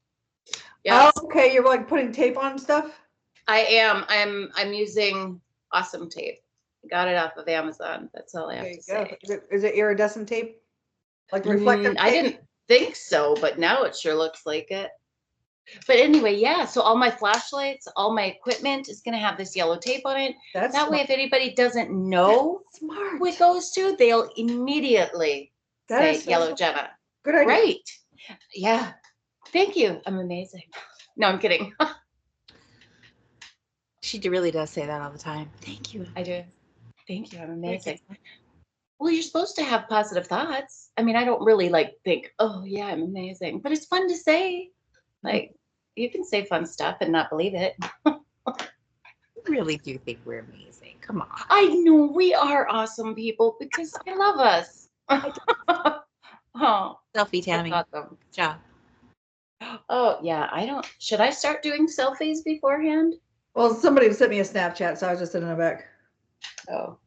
Speaker 5: Yes.
Speaker 4: Oh, okay. You're like putting tape on stuff?
Speaker 5: I am. I'm using awesome tape. I got it off of Amazon. That's all I have to say.
Speaker 4: Is it iridescent tape? Like reflective tape?
Speaker 5: I didn't think so, but now it sure looks like it. But anyway, yeah. So all my flashlights, all my equipment is going to have this yellow tape on it. That
Speaker 4: smart.
Speaker 5: Way, if anybody doesn't know who it goes to, they'll immediately say Yellow Jenna.
Speaker 4: Good idea.
Speaker 5: Right. Yeah. Thank you. I'm amazing. No, I'm kidding.
Speaker 3: She really does say that all the time. Thank you.
Speaker 5: I do. Thank you. I'm amazing. Well, you're supposed to have positive thoughts. I mean, I don't really think, oh yeah, I'm amazing, but it's fun to say. Like, you can say fun stuff and not believe it.
Speaker 3: You really do think we're amazing. Come on.
Speaker 5: I know we are awesome people because I love us. Oh,
Speaker 3: selfie, Tammy.
Speaker 5: Awesome.
Speaker 3: Good job.
Speaker 5: Oh yeah, should I start doing selfies beforehand?
Speaker 4: Well, somebody sent me a Snapchat, so I was just sitting in the back.
Speaker 5: Oh.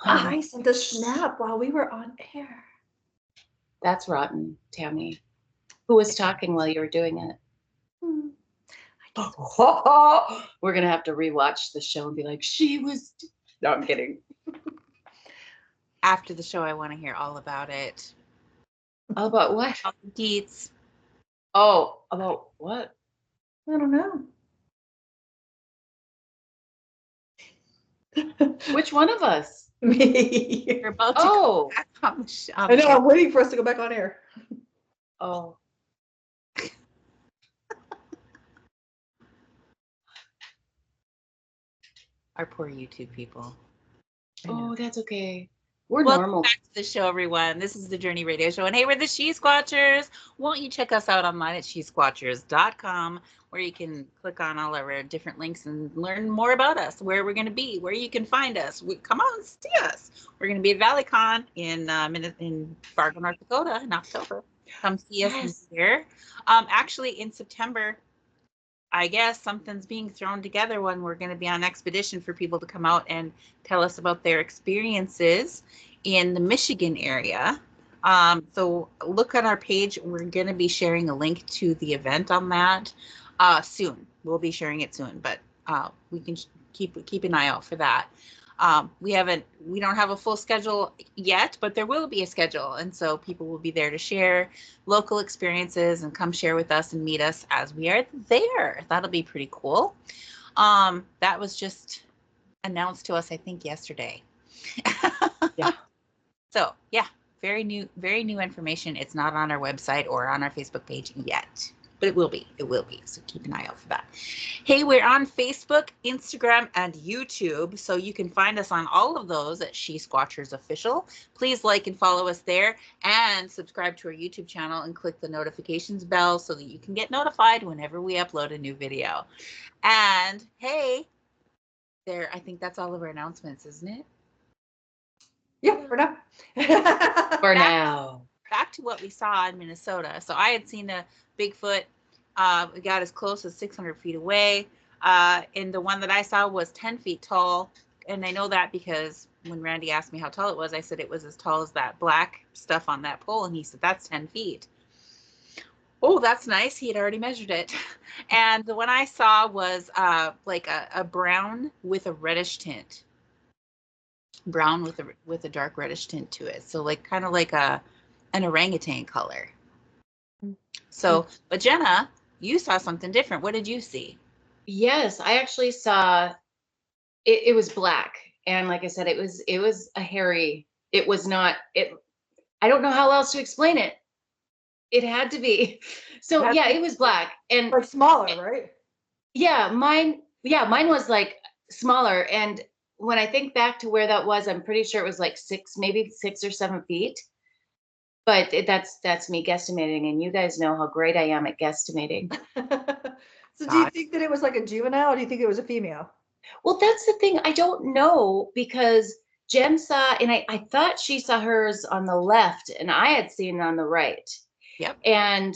Speaker 4: I sent a snap while we were on air.
Speaker 5: That's rotten, Tammy. Who was talking while you were doing it? We're going to have to rewatch the show and be like, she was... No, I'm kidding.
Speaker 3: After the show, I want to hear all about it.
Speaker 5: All about what?
Speaker 3: All the deets.
Speaker 5: Oh, about what?
Speaker 4: I don't know.
Speaker 5: Which one of us?
Speaker 4: Me.
Speaker 3: You're about to go back on the show.
Speaker 4: I know, I'm waiting for us to go back on air.
Speaker 5: Oh.
Speaker 3: Our poor YouTube people.
Speaker 5: Oh, that's okay. We're
Speaker 3: Welcome
Speaker 5: normal.
Speaker 3: Back to the show, everyone. This is the Journey Radio Show. And hey, we're the She-Squatchers. Won't you check us out online at She-Squatchers.com, where you can click on all of our different links and learn more about us, where we're going to be, where you can find us. Come on, see us. We're going to be at ValleyCon in Fargo, North Dakota in October. Come see us here. Actually, in September, I guess something's being thrown together when we're going to be on expedition for people to come out and tell us about their experiences in the Michigan area. So look at our page. We're going to be sharing a link to the event on that soon. We'll be sharing it soon, but we can keep an eye out for that. We don't have a full schedule yet, but there will be a schedule. And so people will be there to share local experiences and come share with us and meet us as we are there. That'll be pretty cool. That was just announced to us, I think, yesterday.
Speaker 5: Yeah.
Speaker 3: So yeah, very new information. It's not on our website or on our Facebook page yet, but it will be. So keep an eye out for that. Hey, we're on Facebook, Instagram, and YouTube. So you can find us on all of those at She-Squatchers Official. Please like and follow us there and subscribe to our YouTube channel and click the notifications bell so that you can get notified whenever we upload a new video. And hey, I think that's all of our announcements, isn't it?
Speaker 4: Yeah, for now.
Speaker 5: For now.
Speaker 3: Back to what we saw in Minnesota. So I had seen a Bigfoot. We got as close as 600 feet away. And the one that I saw was 10 feet tall. And I know that because when Randy asked me how tall it was, I said it was as tall as that black stuff on that pole. And he said, that's 10 feet. Oh, that's nice. He had already measured it. And the one I saw was like a brown with a reddish tint. Brown with a dark reddish tint to it. So like kind of like an orangutan color. So, but Jenna, you saw something different. What did you see?
Speaker 5: Yes, I actually saw it was black. And like I said, it was a hairy, it was not it. I don't know how else to explain it. It had to be. So yeah, it was black and
Speaker 4: Like smaller, right?
Speaker 5: yeah, mine was like smaller. And when I think back to where that was, I'm pretty sure it was like maybe 6 or 7 feet. But that's me guesstimating, and you guys know how great I am at guesstimating.
Speaker 4: So do you think that it was like a juvenile, or do you think it was a female?
Speaker 5: Well, that's the thing. I don't know, because Jen saw, and I thought she saw hers on the left, and I had seen it on the right.
Speaker 3: Yep.
Speaker 5: And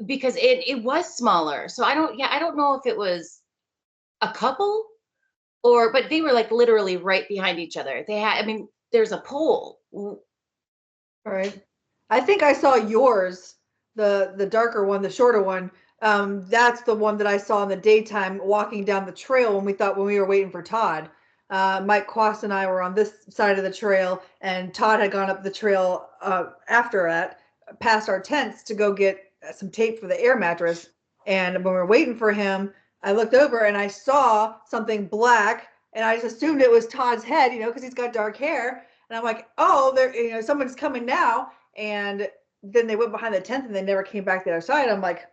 Speaker 5: because it was smaller, so I don't know if it was a couple but they were like literally right behind each other. There's a pole.
Speaker 4: All right. I think I saw yours, the darker one, the shorter one. That's the one that I saw in the daytime walking down the trail when we were waiting for Todd. Mike Quast and I were on this side of the trail, and Todd had gone up the trail after that, past our tents to go get some tape for the air mattress. And when we were waiting for him, I looked over and I saw something black, and I just assumed it was Todd's head, because he's got dark hair. And I'm like, oh, there, someone's coming now. And then they went behind the tent and they never came back the other side. I'm like,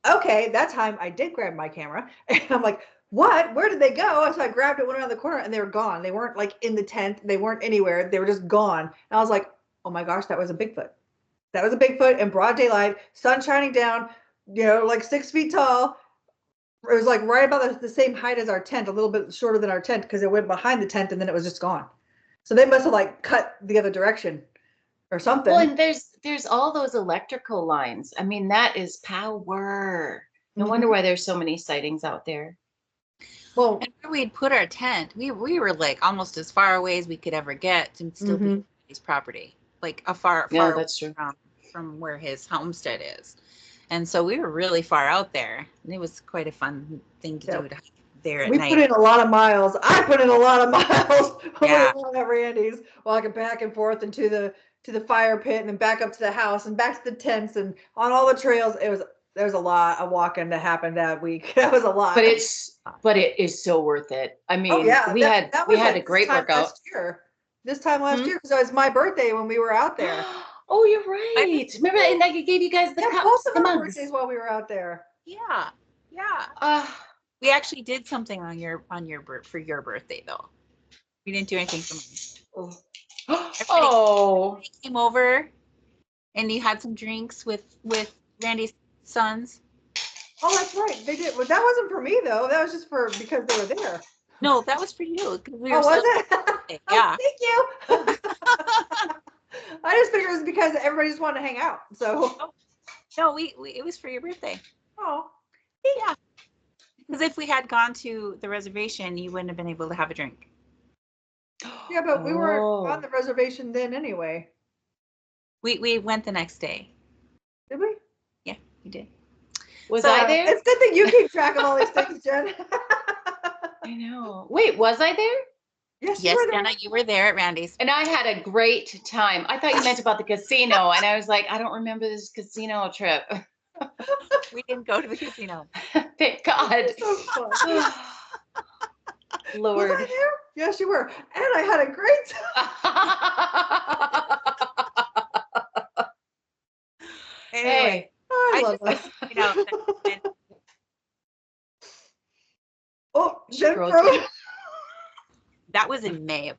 Speaker 4: okay, that time I did grab my camera. And I'm like, what? Where did they go? So I grabbed it, went around the corner, and they were gone. They weren't like in the tent. They weren't anywhere. They were just gone. And I was like, oh my gosh, that was a Bigfoot. That was a Bigfoot in broad daylight, sun shining down, like 6 feet tall. It was like right about the same height as our tent, a little bit shorter than our tent, because it went behind the tent and then it was just gone. So they must have like cut the other direction or something.
Speaker 5: Well, and there's all those electrical lines. I mean, that is power. No wonder why there's so many sightings out there.
Speaker 3: Well, and where we'd put our tent, we were like almost as far away as we could ever get to still be his property, like a far
Speaker 5: that's true.
Speaker 3: From where his homestead is. And so we were really far out there, and it was quite a fun thing to do there at night.
Speaker 4: We put in a lot of miles. I put in a lot of miles at Randy's, walking back and forth into the fire pit, and then back up to the house and back to the tents, and on all the trails. There was a lot of walking that happened that week. That was a lot.
Speaker 5: But it is so worth it. I mean, we had a great workout.
Speaker 4: This time last year, because it was my birthday when we were out there.
Speaker 5: Oh, you're right. Remember, and I gave you guys the cups,
Speaker 4: both of
Speaker 5: the
Speaker 4: our
Speaker 5: mugs.
Speaker 4: birthdays while we were out there.
Speaker 3: Yeah. We actually did something for your birthday though. We didn't do anything for mine. Everybody came over, and you had some drinks with Randy's sons.
Speaker 4: Oh, that's right. They did. Well, that wasn't for me though. That was just because they were there.
Speaker 3: No, that was for you.
Speaker 4: Was it?
Speaker 3: Yeah.
Speaker 4: Thank you. I just figured it was because everybody just wanted to hang out. So.
Speaker 3: No, it was for your birthday.
Speaker 4: Oh.
Speaker 3: Yeah. Because if we had gone to the reservation, you wouldn't have been able to have a drink.
Speaker 4: Yeah, but we were on the reservation then anyway.
Speaker 3: We went the next day.
Speaker 4: Did we?
Speaker 3: Yeah, we did.
Speaker 5: Was I there?
Speaker 4: It's good that you keep track of all these things, Jen.
Speaker 5: I know. Wait, was I there?
Speaker 4: Yes,
Speaker 3: Yes,
Speaker 4: you were there.
Speaker 3: Jenna, you were there at Randy's.
Speaker 5: And I had a great time. I thought you meant about the casino, and I was like, I don't remember this casino trip.
Speaker 3: We didn't go to the casino.
Speaker 5: Thank God.
Speaker 4: So fun.
Speaker 5: Lord.
Speaker 4: Was I there? Yes, you were. And I had a great time.
Speaker 3: Anyway,
Speaker 4: I
Speaker 3: I
Speaker 4: love
Speaker 3: just
Speaker 4: that.
Speaker 3: like to point out that
Speaker 4: Oh,
Speaker 5: She
Speaker 4: Jen
Speaker 5: froze
Speaker 4: froze.
Speaker 5: me.
Speaker 3: that was in May.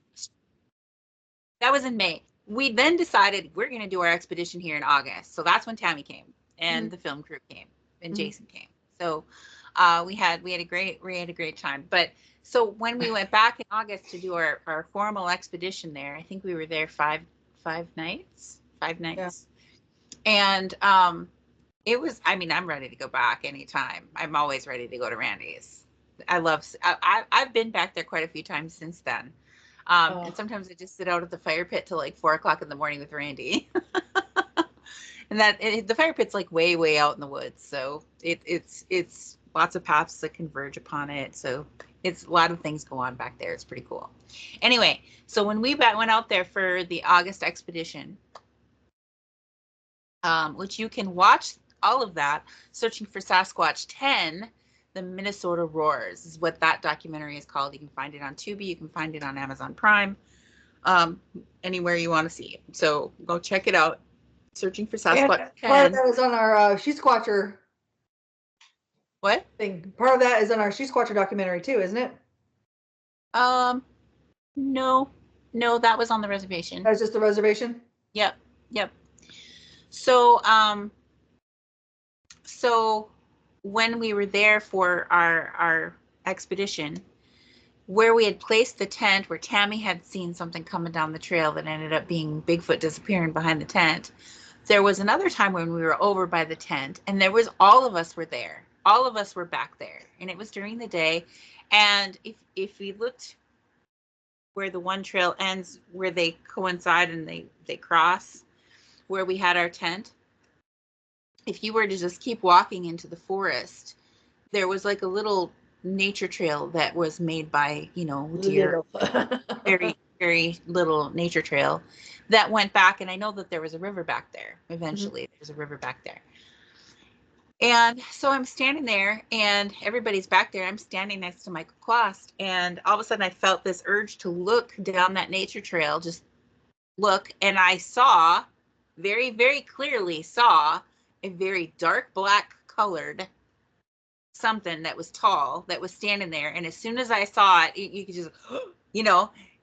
Speaker 3: That was in May. We then decided we're going to do our expedition here in August. So that's when Tammy came and the film crew came and Jason came. So we had a great time. But so when we went back in August to do our formal expedition there, I think we were there five nights.
Speaker 4: Yeah.
Speaker 3: And it was, I mean, I'm ready to go back anytime. I'm always ready to go to Randy's. I've been back there quite a few times since then. And sometimes I just sit out at the fire pit till like 4:00 in the morning with Randy. And the fire pit's like way out in the woods. So it's lots of paths that converge upon it. So it's a lot of things go on back there. It's pretty cool. Anyway, so when we went out there for the August expedition, which you can watch all of that searching for Sasquatch 10, the Minnesota Roars is what that documentary is called. You can find it on Tubi. You can find it on Amazon Prime, anywhere you want to see it. So go check it out. Searching for Sasquatch 10.
Speaker 4: Part of that is on our She-Squatcher
Speaker 3: What?
Speaker 4: thing. Part of that is on our She-Squatcher documentary too, isn't it?
Speaker 3: No, that was on the reservation.
Speaker 4: That was just the reservation?
Speaker 3: Yep. So, so when we were there for our expedition, where we had placed the tent, where Tammy had seen something coming down the trail that ended up being Bigfoot disappearing behind the tent, there was another time when we were over by the tent, and all of us were there. All of us were back there, and it was during the day. And if we looked where the one trail ends, where they coincide and they cross, where we had our tent, if you were to just keep walking into the forest, there was like a little nature trail that was made by, deer, very, very little nature trail that went back. And I know that there was a river back there. Eventually, there's a river back there. And so I'm standing there and everybody's back there. I'm standing next to Michael Klost. And all of a sudden I felt this urge to look down that nature trail, just look. And I saw, very, very clearly saw a very dark black colored something that was tall that was standing there. And as soon as I saw it, you could just,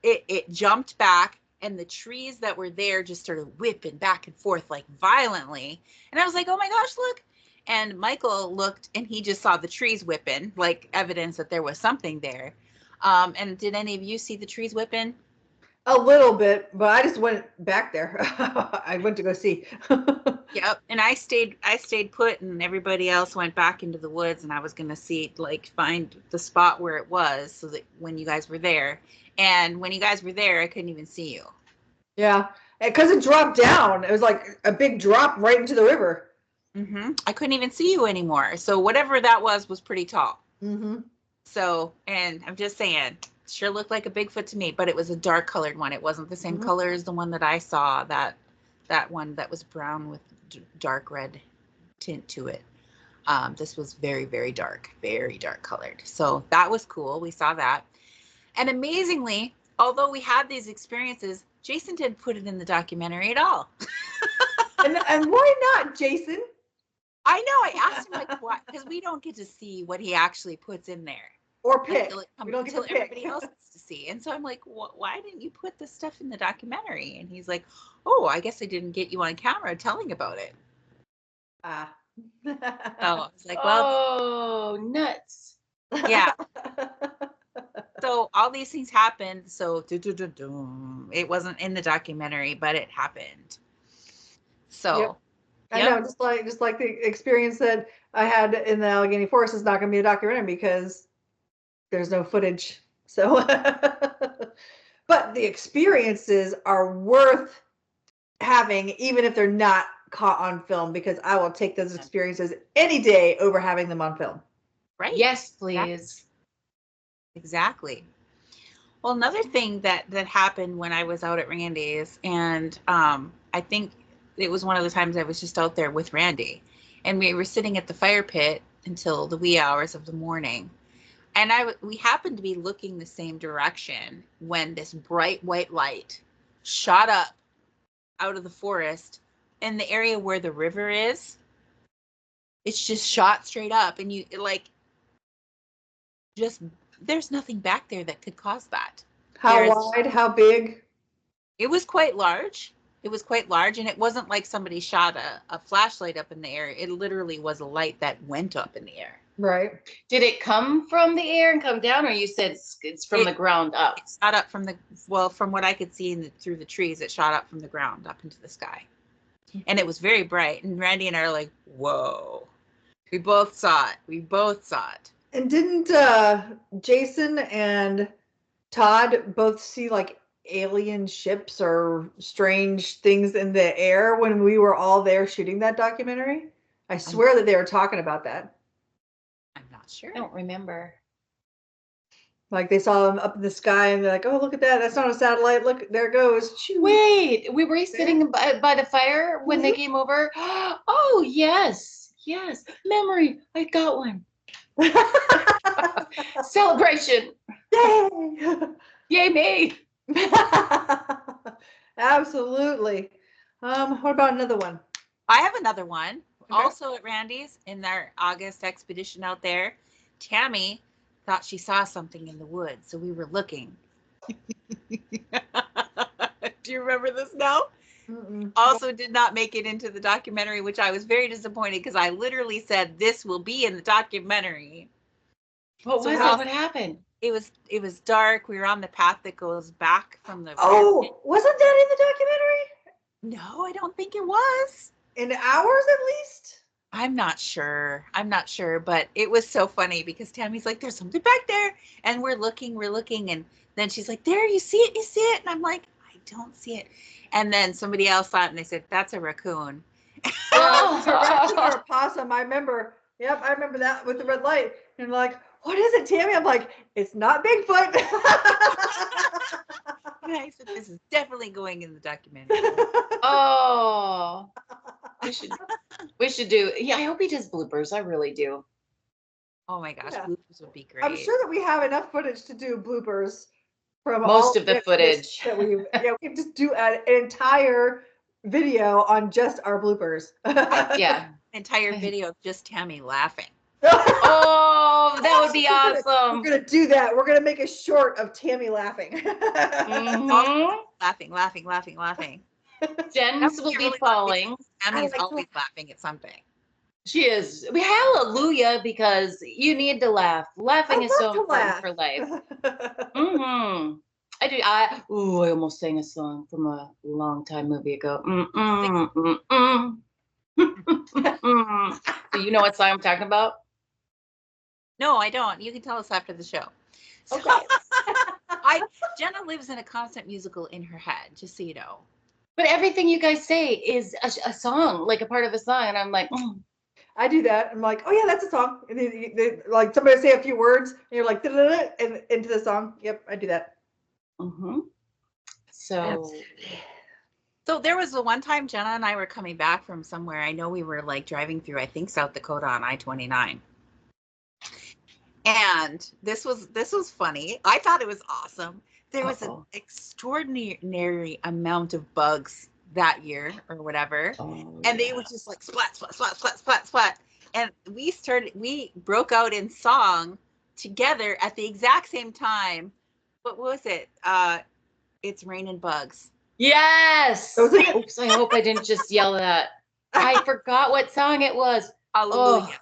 Speaker 3: it jumped back, and the trees that were there just started whipping back and forth like violently. And I was like, oh my gosh, look. And Michael looked and he just saw the trees whipping, like evidence that there was something there. And did any of you see the trees whipping?
Speaker 4: A little bit, but I just went back there. I went to go see.
Speaker 3: Yep. And I stayed put, and everybody else went back into the woods, and I was going to find the spot where it was, so that when you guys were there. And when you guys were there, I couldn't even see you.
Speaker 4: Yeah. Because it dropped down. It was like a big drop right into the river.
Speaker 3: I couldn't even see you anymore. So whatever that was pretty tall. So, and I'm just saying, sure looked like a Bigfoot to me, but it was a dark colored one. It wasn't the same color as the one that I saw, that one that was brown with dark red tint to it. This was very, very dark colored. So that was cool. We saw that. And amazingly, although we had these experiences, Jason didn't put it in the documentary at all.
Speaker 4: and why not, Jason?
Speaker 3: I know. I asked him like, why? Because we don't get to see what he actually puts in there.
Speaker 4: Or pick.
Speaker 3: We don't get to pick. Everybody else gets to see. And so I'm like, why didn't you put this stuff in the documentary? And he's like, oh, I guess I didn't get you on camera telling about it. So I was like, well.
Speaker 5: Oh, nuts.
Speaker 3: Yeah. So all these things happened. So it wasn't in the documentary, but it happened. So.
Speaker 4: Yep. I know, just like the experience that I had in the Allegheny Forest is not going to be a documentary because there's no footage. So, but the experiences are worth having, even if they're not caught on film, because I will take those experiences any day over having them on film.
Speaker 3: Right.
Speaker 5: Yes, please.
Speaker 3: Exactly. Well, another thing that happened when I was out at Randy's, and I think it was one of the times I was just out there with Randy, and we were sitting at the fire pit until the wee hours of the morning, and we happened to be looking the same direction when this bright white light shot up out of the forest in the area where the river is. It's just shot straight up, and you like just there's nothing back there that could cause that.
Speaker 4: How wide? How big?
Speaker 3: It was quite large. It was quite large, and it wasn't like somebody shot a flashlight up in the air. It literally was a light that went up in the air.
Speaker 4: Right.
Speaker 5: Did it come from the air and come down, or you said it's from the ground up?
Speaker 3: It shot up from from what I could see through the trees, it shot up from the ground up into the sky. And it was very bright. And Randy and I are like, whoa. We both saw it.
Speaker 4: And didn't Jason and Todd both see like alien ships or strange things in the air when we were all there shooting that documentary? I swear that they were talking about that.
Speaker 3: I'm not sure.
Speaker 5: I don't remember.
Speaker 4: Like they saw them up in the sky and they're like, oh, look at that. That's not a satellite. Look, there it goes.
Speaker 5: Wait, we were sitting by the fire when they came over. Oh, yes. Memory. I got one. Celebration.
Speaker 4: Yay.
Speaker 5: Yay me.
Speaker 4: Absolutely. What about another one?
Speaker 3: I have another one.
Speaker 4: Okay.
Speaker 3: Also at Randy's in their August expedition out there, Tammy thought she saw something in the woods, so we were looking. Do you remember this now?
Speaker 4: Mm-mm.
Speaker 3: Also did not make it into the documentary, which I was very disappointed because I literally said this will be in the documentary.
Speaker 5: What was it? What happened?
Speaker 3: It was dark. We were on the path that goes back from the.
Speaker 4: Oh, wasn't that in the documentary?
Speaker 3: No, I don't think it was.
Speaker 4: In hours at least?
Speaker 3: I'm not sure, but it was so funny because Tammy's like, there's something back there. And we're looking. And then she's like, there, you see it? And I'm like, I don't see it. And then somebody else saw it and they said, that's a raccoon.
Speaker 4: Oh, it's a raccoon or a possum. I remember. Yep, I remember that with the red light. And like, what is it, Tammy? I'm like, it's not Bigfoot.
Speaker 3: And I said, this is definitely going in the documentary.
Speaker 5: Oh, we should do. Yeah, I hope he does bloopers. I really do.
Speaker 3: Oh my gosh,
Speaker 4: Yeah.
Speaker 3: bloopers would be great.
Speaker 4: I'm sure that we have enough footage to do bloopers from
Speaker 5: Most of the footage
Speaker 4: that we can just do an entire video on just our bloopers.
Speaker 5: Yeah,
Speaker 3: entire video of just Tammy laughing.
Speaker 5: Oh, that would be awesome.
Speaker 4: We're gonna do that. We're gonna make a short of Tammy laughing.
Speaker 3: Laughing.
Speaker 5: Jens will be falling.
Speaker 3: Tammy's always laughing at something.
Speaker 5: She is. Hallelujah, because you need to laugh. Laughing is so important for life. I do. I almost sang a song from a long time movie ago. Do you know what song I'm talking about?
Speaker 3: No, I don't. You can tell us after the show. So,
Speaker 5: Okay.
Speaker 3: Jenna lives in a constant musical in her head, just so you know.
Speaker 5: But everything you guys say is a song, like a part of a song, and I'm like,
Speaker 4: I do that. I'm like, oh yeah, that's a song. And they, like somebody say a few words, and you're like, and into the song. Yep, I do that.
Speaker 5: So
Speaker 3: there was the one time Jenna and I were coming back from somewhere. I know we were like driving through, I think, South Dakota on I-29. And this was funny. I thought it was awesome. There was an extraordinary amount of bugs that year or whatever. And they would just like splat, splat, splat, splat, splat, splat. And we broke out in song together at the exact same time. What was it? It's Raining Bugs.
Speaker 5: yes. Oops, I hope I didn't just yell that. I forgot what song it was.
Speaker 3: Hallelujah.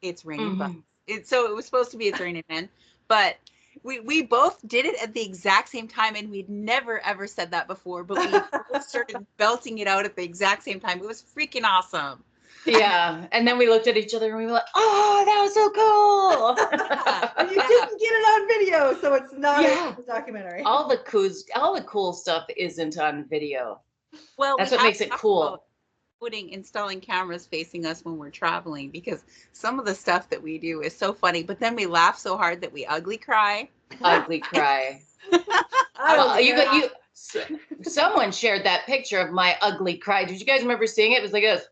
Speaker 3: It's Raining Bugs. So it was supposed to be It's Raining Men, but we both did it at the exact same time, and we'd never ever said that before, but we both started belting it out at the exact same time. It was freaking awesome.
Speaker 5: Yeah, and then we looked at each other and we were like, "Oh, that was so cool!"
Speaker 4: And you didn't get it on video, so it's not in the documentary.
Speaker 5: All the cool stuff isn't on video.
Speaker 3: Well,
Speaker 5: that's what makes it cool.
Speaker 3: Installing cameras facing us when we're traveling, because some of the stuff that we do is so funny, but then we laugh so hard that we ugly cry.
Speaker 5: Ugly cry.
Speaker 4: I don't care.
Speaker 5: Someone shared that picture of my ugly cry. Did you guys remember seeing it? It was like this.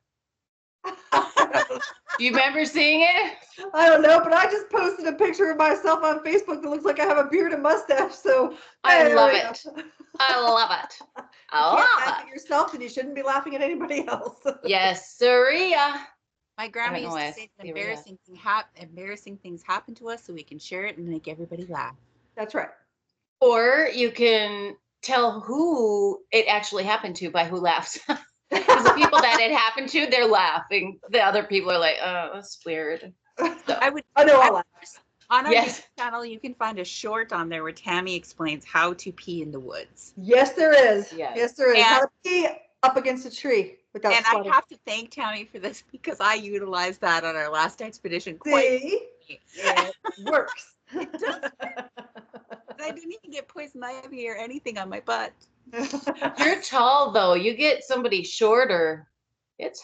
Speaker 5: Do you remember seeing it?
Speaker 4: I don't know, but I just posted a picture of myself on Facebook that looks like I have a beard and mustache. So
Speaker 5: I
Speaker 4: there
Speaker 5: love
Speaker 4: we
Speaker 5: it.
Speaker 4: go.
Speaker 5: I love it. I
Speaker 4: You can't laugh
Speaker 5: love
Speaker 4: at
Speaker 5: it.
Speaker 4: yourself, then you shouldn't be laughing at anybody else.
Speaker 5: Yes, sirree.
Speaker 3: My grandma
Speaker 5: don't know
Speaker 3: used
Speaker 5: why
Speaker 3: to
Speaker 5: I
Speaker 3: say that
Speaker 5: say
Speaker 3: embarrassing things happen to us so we can share it and make everybody laugh.
Speaker 4: That's right.
Speaker 5: Or you can tell who it actually happened to by who laughs. Because the people that it happened to, they're laughing. The other people are like, oh, that's weird. So,
Speaker 4: I know I'll laugh.
Speaker 3: On our
Speaker 5: Yes.
Speaker 3: YouTube channel, you can find a short on there where Tammy explains how to pee in the woods.
Speaker 4: Yes, there is.
Speaker 5: Yes.
Speaker 4: Yes, there is.
Speaker 3: And-
Speaker 4: How to pee up against a tree without
Speaker 3: And
Speaker 4: squatting.
Speaker 3: I have to thank Tammy for this because I utilized that on our last expedition
Speaker 4: See?
Speaker 3: quite.
Speaker 4: It works.
Speaker 3: I didn't even get poison ivy or anything on my butt.
Speaker 5: You're tall though. You get somebody shorter, it's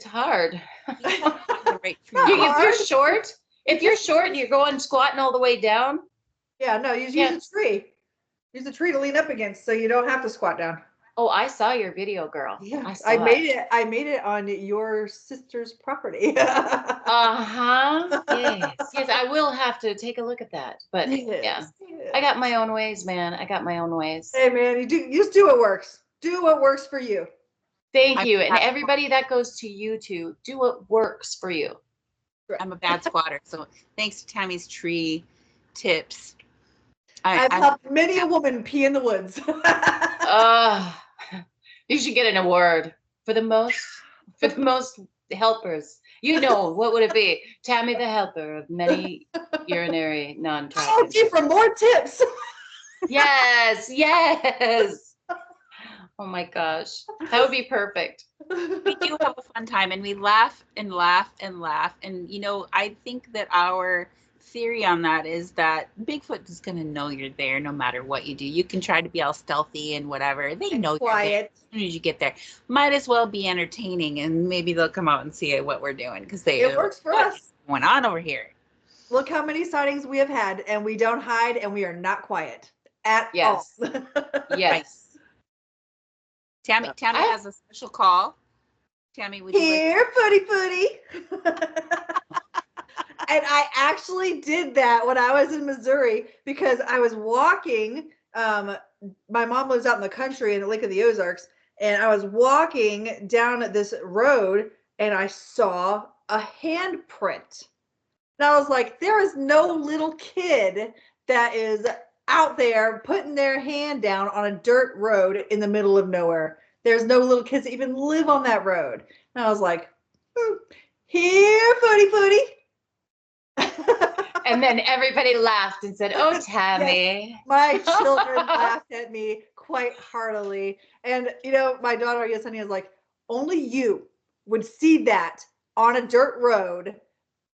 Speaker 5: hard.
Speaker 3: Right through
Speaker 4: Not
Speaker 3: you.
Speaker 5: If
Speaker 4: hard.
Speaker 5: you're short, and you're going squatting all the way down.
Speaker 4: Yeah, no, use
Speaker 5: Yeah.
Speaker 4: a tree. Use a tree to lean up against so you don't have to squat down.
Speaker 5: Oh, I saw your video, girl.
Speaker 4: Yeah,
Speaker 5: I
Speaker 4: I made it. I made it on your sister's property.
Speaker 5: Uh-huh. Yes. Yes, I will have to take a look at that. But yeah,
Speaker 4: Yes.
Speaker 5: I got my own ways, man. I got my own ways.
Speaker 4: Hey man, you just do what works. Do what works for you.
Speaker 5: Thank you. And everybody that goes to YouTube, do what works for you.
Speaker 3: I'm a bad squatter, so thanks to Tammy's tree tips.
Speaker 4: I've helped many a woman pee in the woods.
Speaker 5: You should get an award for the most helpers. You know, what would it be? Tammy the helper of many urinary non-tracking.
Speaker 4: Oh, gee, for more tips.
Speaker 5: Yes, yes. Oh my gosh, that would be perfect.
Speaker 3: We do have a fun time and we laugh and laugh and laugh. And, you know, I think that our theory on that is that Bigfoot is going to know you're there no matter what you do. You can try to be all stealthy and whatever. They know you're there
Speaker 4: Quiet.
Speaker 3: as soon as you get there. Might as well be entertaining and maybe they'll come out and see what we're doing because
Speaker 4: It works for us.
Speaker 3: What's going on over here?
Speaker 4: Look how many sightings we have had, and we don't hide, and we are not quiet at
Speaker 5: Yes.
Speaker 4: all.
Speaker 5: Yes.
Speaker 3: Tammy has a special call. Tammy, would you
Speaker 4: Here, footy. And I actually did that when I was in Missouri because I was walking. My mom lives out in the country in the Lake of the Ozarks, and I was walking down this road and I saw a handprint. And I was like, there is no little kid that is out there putting their hand down on a dirt road in the middle of nowhere. There's no little kids that even live on that road. And I was like, here, footy.
Speaker 5: And then everybody laughed and said, "Oh, Tammy."
Speaker 4: Yes, my children laughed at me quite heartily. And, you know, my daughter, Yesenia, is like, only you would see that on a dirt road,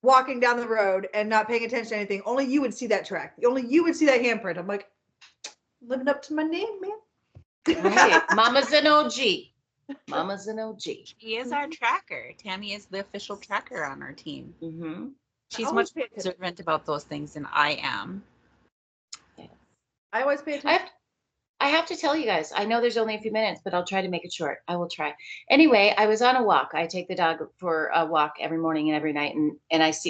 Speaker 4: walking down the road and not paying attention to anything. Only you would see that track. Only you would see that handprint. I'm like, living up to my name, man.
Speaker 5: Right. Mama's an OG. Mama's an OG.
Speaker 3: She is our tracker. Tammy is the official tracker on our team.
Speaker 5: Mm-hmm.
Speaker 3: She's
Speaker 4: always
Speaker 3: much
Speaker 4: pay
Speaker 3: more
Speaker 4: attention.
Speaker 3: observant about those things than I am.
Speaker 4: I always pay attention.
Speaker 5: I have to tell you guys, I know there's only a few minutes, but I'll try to make it short. I will try. Anyway, I was on a walk. I take the dog for a walk every morning and every night, and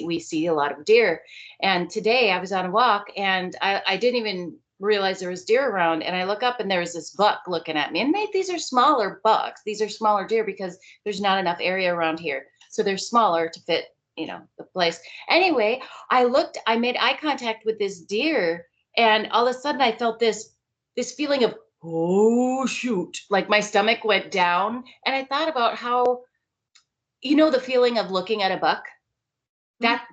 Speaker 5: we see a lot of deer. And today I was on a walk and I didn't even realize there was deer around. And I look up and there was this buck looking at me. And these are smaller bucks. These are smaller deer because there's not enough area around here. So they're smaller to fit, the place. Anyway, I made eye contact with this deer, and all of a sudden I felt this feeling of, oh shoot, like my stomach went down. And I thought about how, the feeling of looking at a buck, that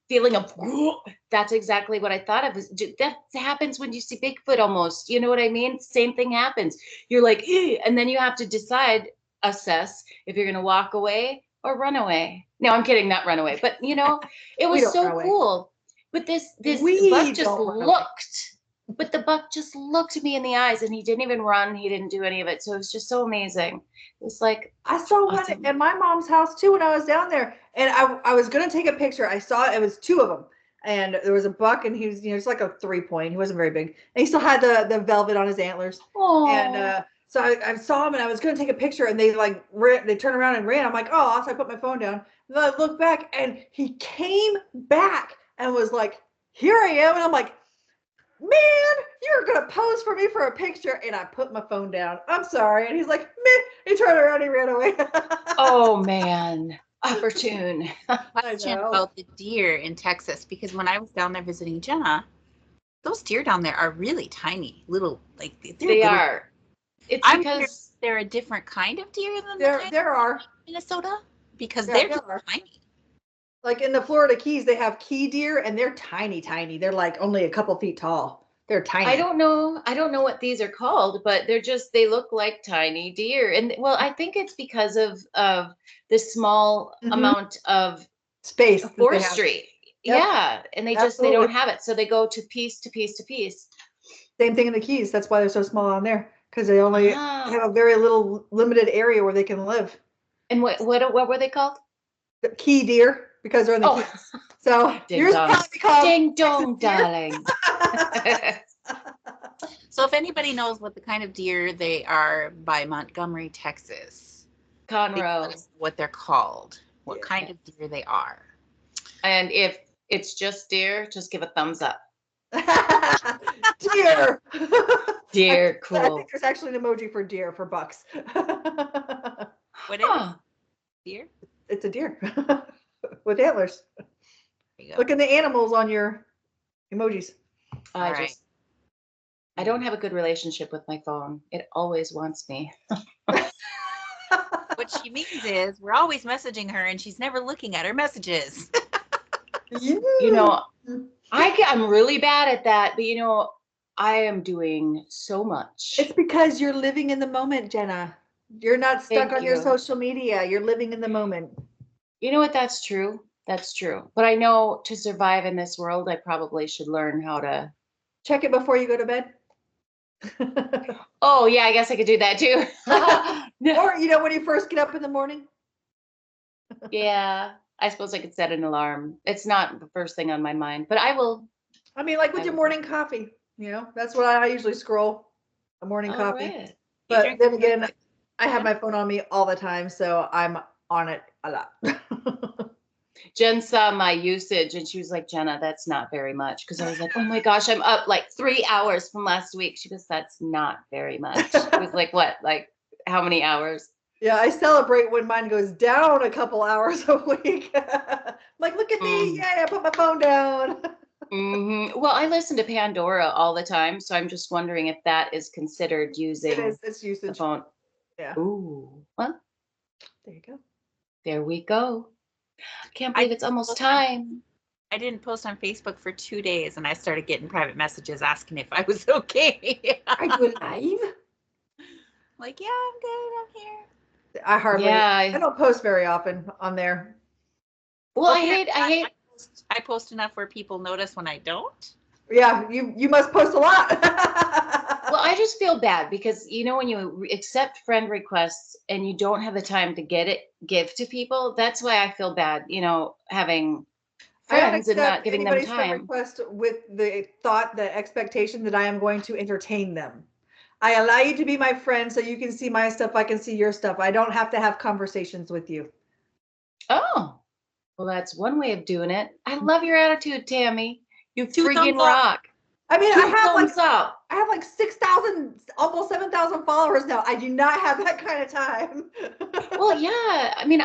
Speaker 5: feeling of, that's exactly what I thought of. That happens when you see Bigfoot almost, you know what I mean? Same thing happens. You're like, ew, and then you have to assess if you're going to walk away or run away. No, I'm kidding, not run away. But, it was so cool. But this buck just looked. But the buck just looked at me in the eyes, and he didn't even run. He didn't do any of it. So it was just so amazing. It was like,
Speaker 4: I saw
Speaker 5: awesome.
Speaker 4: one at my mom's house too when I was down there, and I was gonna take a picture. I saw it was two of them. and there was a buck, and he was, it's like a 3-point. He wasn't very big, and he still had the velvet on his antlers.
Speaker 5: Oh.
Speaker 4: And so I saw him, and I was going to take a picture, and they like they turned around and ran. I'm like, oh, so I put my phone down. And then I looked back, and he came back and was like, here I am, and I'm like, man, you're gonna pose for me for a picture, and I put my phone down. I'm sorry, and he's like, meh. He turned around, he ran away.
Speaker 5: Oh man, opportune.
Speaker 3: Question about the deer in Texas, because when I was down there visiting Jenna, those deer down there are really tiny, little, like
Speaker 5: they are. It's because
Speaker 3: they're a different kind of deer than
Speaker 4: there are
Speaker 3: Minnesota, because they're just tiny.
Speaker 4: Like in the Florida Keys, they have key deer, and they're tiny. They're like only a couple feet tall. They're tiny.
Speaker 5: I don't know what these are called, but they look like tiny deer. And well, I think it's because of the small amount of
Speaker 4: space
Speaker 5: forestry.
Speaker 4: Yep.
Speaker 5: Yeah, and they don't have it, so they go to piece to piece to piece.
Speaker 4: Same thing in the Keys. That's why they're so small on there, because they only have a very limited area where they can live.
Speaker 5: And what were they called?
Speaker 4: The key deer, because they're in the Keys. So yours probably called
Speaker 5: Ding dong, darling.
Speaker 3: So if anybody knows what the kind of deer they are by Montgomery, Texas,
Speaker 5: Conroe,
Speaker 3: what they're called, what kind of deer they are.
Speaker 5: And if it's just deer, just give a thumbs up.
Speaker 4: Deer.
Speaker 5: Deer, cool.
Speaker 4: I think there's actually an emoji for deer, for bucks.
Speaker 3: What is it? Deer?
Speaker 4: It's a deer with antlers. Look at the animals on your emojis.
Speaker 5: I don't have a good relationship with my phone. It always wants me.
Speaker 3: What she means is we're always messaging her and she's never looking at her messages.
Speaker 5: I'm really bad at that, but I am doing so much.
Speaker 4: It's because you're living in the moment, Jenna. You're not stuck on your social media. You're living in the moment.
Speaker 5: You know what? That's true. That's true. But I know to survive in this world, I probably should learn how to
Speaker 4: check it before you go to bed.
Speaker 5: Oh yeah, I guess I could do that too.
Speaker 4: Or when you first get up in the morning.
Speaker 5: Yeah, I suppose I could set an alarm. It's not the first thing on my mind, but I will.
Speaker 4: I mean, like with your morning coffee, that's what I usually scroll. A morning coffee. Right. But then again, I have my phone on me all the time, so I'm on it a lot.
Speaker 5: Jen saw my usage and she was like, Jenna, that's not very much. Because I was like, oh my gosh, I'm up like 3 hours from last week. She goes, that's not very much. I was like, what? Like, how many hours?
Speaker 4: Yeah, I celebrate when mine goes down a couple hours a week. Like, look at me. Yeah, I put my phone down.
Speaker 5: Well, I listen to Pandora all the time. So I'm just wondering if that is considered using
Speaker 4: it's usage.
Speaker 5: The phone.
Speaker 4: Yeah.
Speaker 5: Ooh. Well,
Speaker 4: there you go.
Speaker 5: There we go. Can't believe it's almost time.
Speaker 3: I didn't post on Facebook for 2 days and I started getting private messages asking if I was okay.
Speaker 4: Are you alive?
Speaker 3: Like, yeah, I'm good. I'm here.
Speaker 4: I don't post very often on there.
Speaker 5: Well, I
Speaker 3: post enough where people notice when I don't.
Speaker 4: Yeah, you must post a lot.
Speaker 5: Well, I just feel bad because when you accept friend requests and you don't have the time to give to people, that's why I feel bad, having friends and not giving them time.
Speaker 4: Friend request with the expectation that I am going to entertain them. I allow you to be my friend so you can see my stuff, I can see your stuff. I don't have to have conversations with you.
Speaker 5: Oh, well, that's one way of doing it. I love your attitude, Tammy. You freaking rock.
Speaker 4: I mean, I have like 6,000, almost 7,000 followers now. I do not have that kind of time.
Speaker 5: Well, yeah. I mean,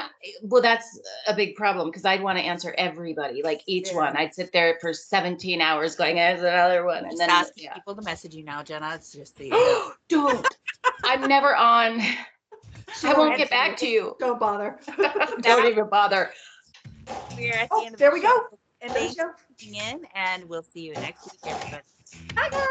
Speaker 5: that's a big problem because I'd want to answer everybody, like each one. I'd sit there for 17 hours going, there's another one. And then
Speaker 3: asking people to message you now, Jenna. It's just the
Speaker 5: don't. I'm never on. I won't get back to you.
Speaker 4: Don't bother.
Speaker 5: Don't even bother.
Speaker 3: We're at the end of
Speaker 4: the show.
Speaker 3: And thanks for tuning in, and we'll see you next week, everybody.
Speaker 4: Bye, guys.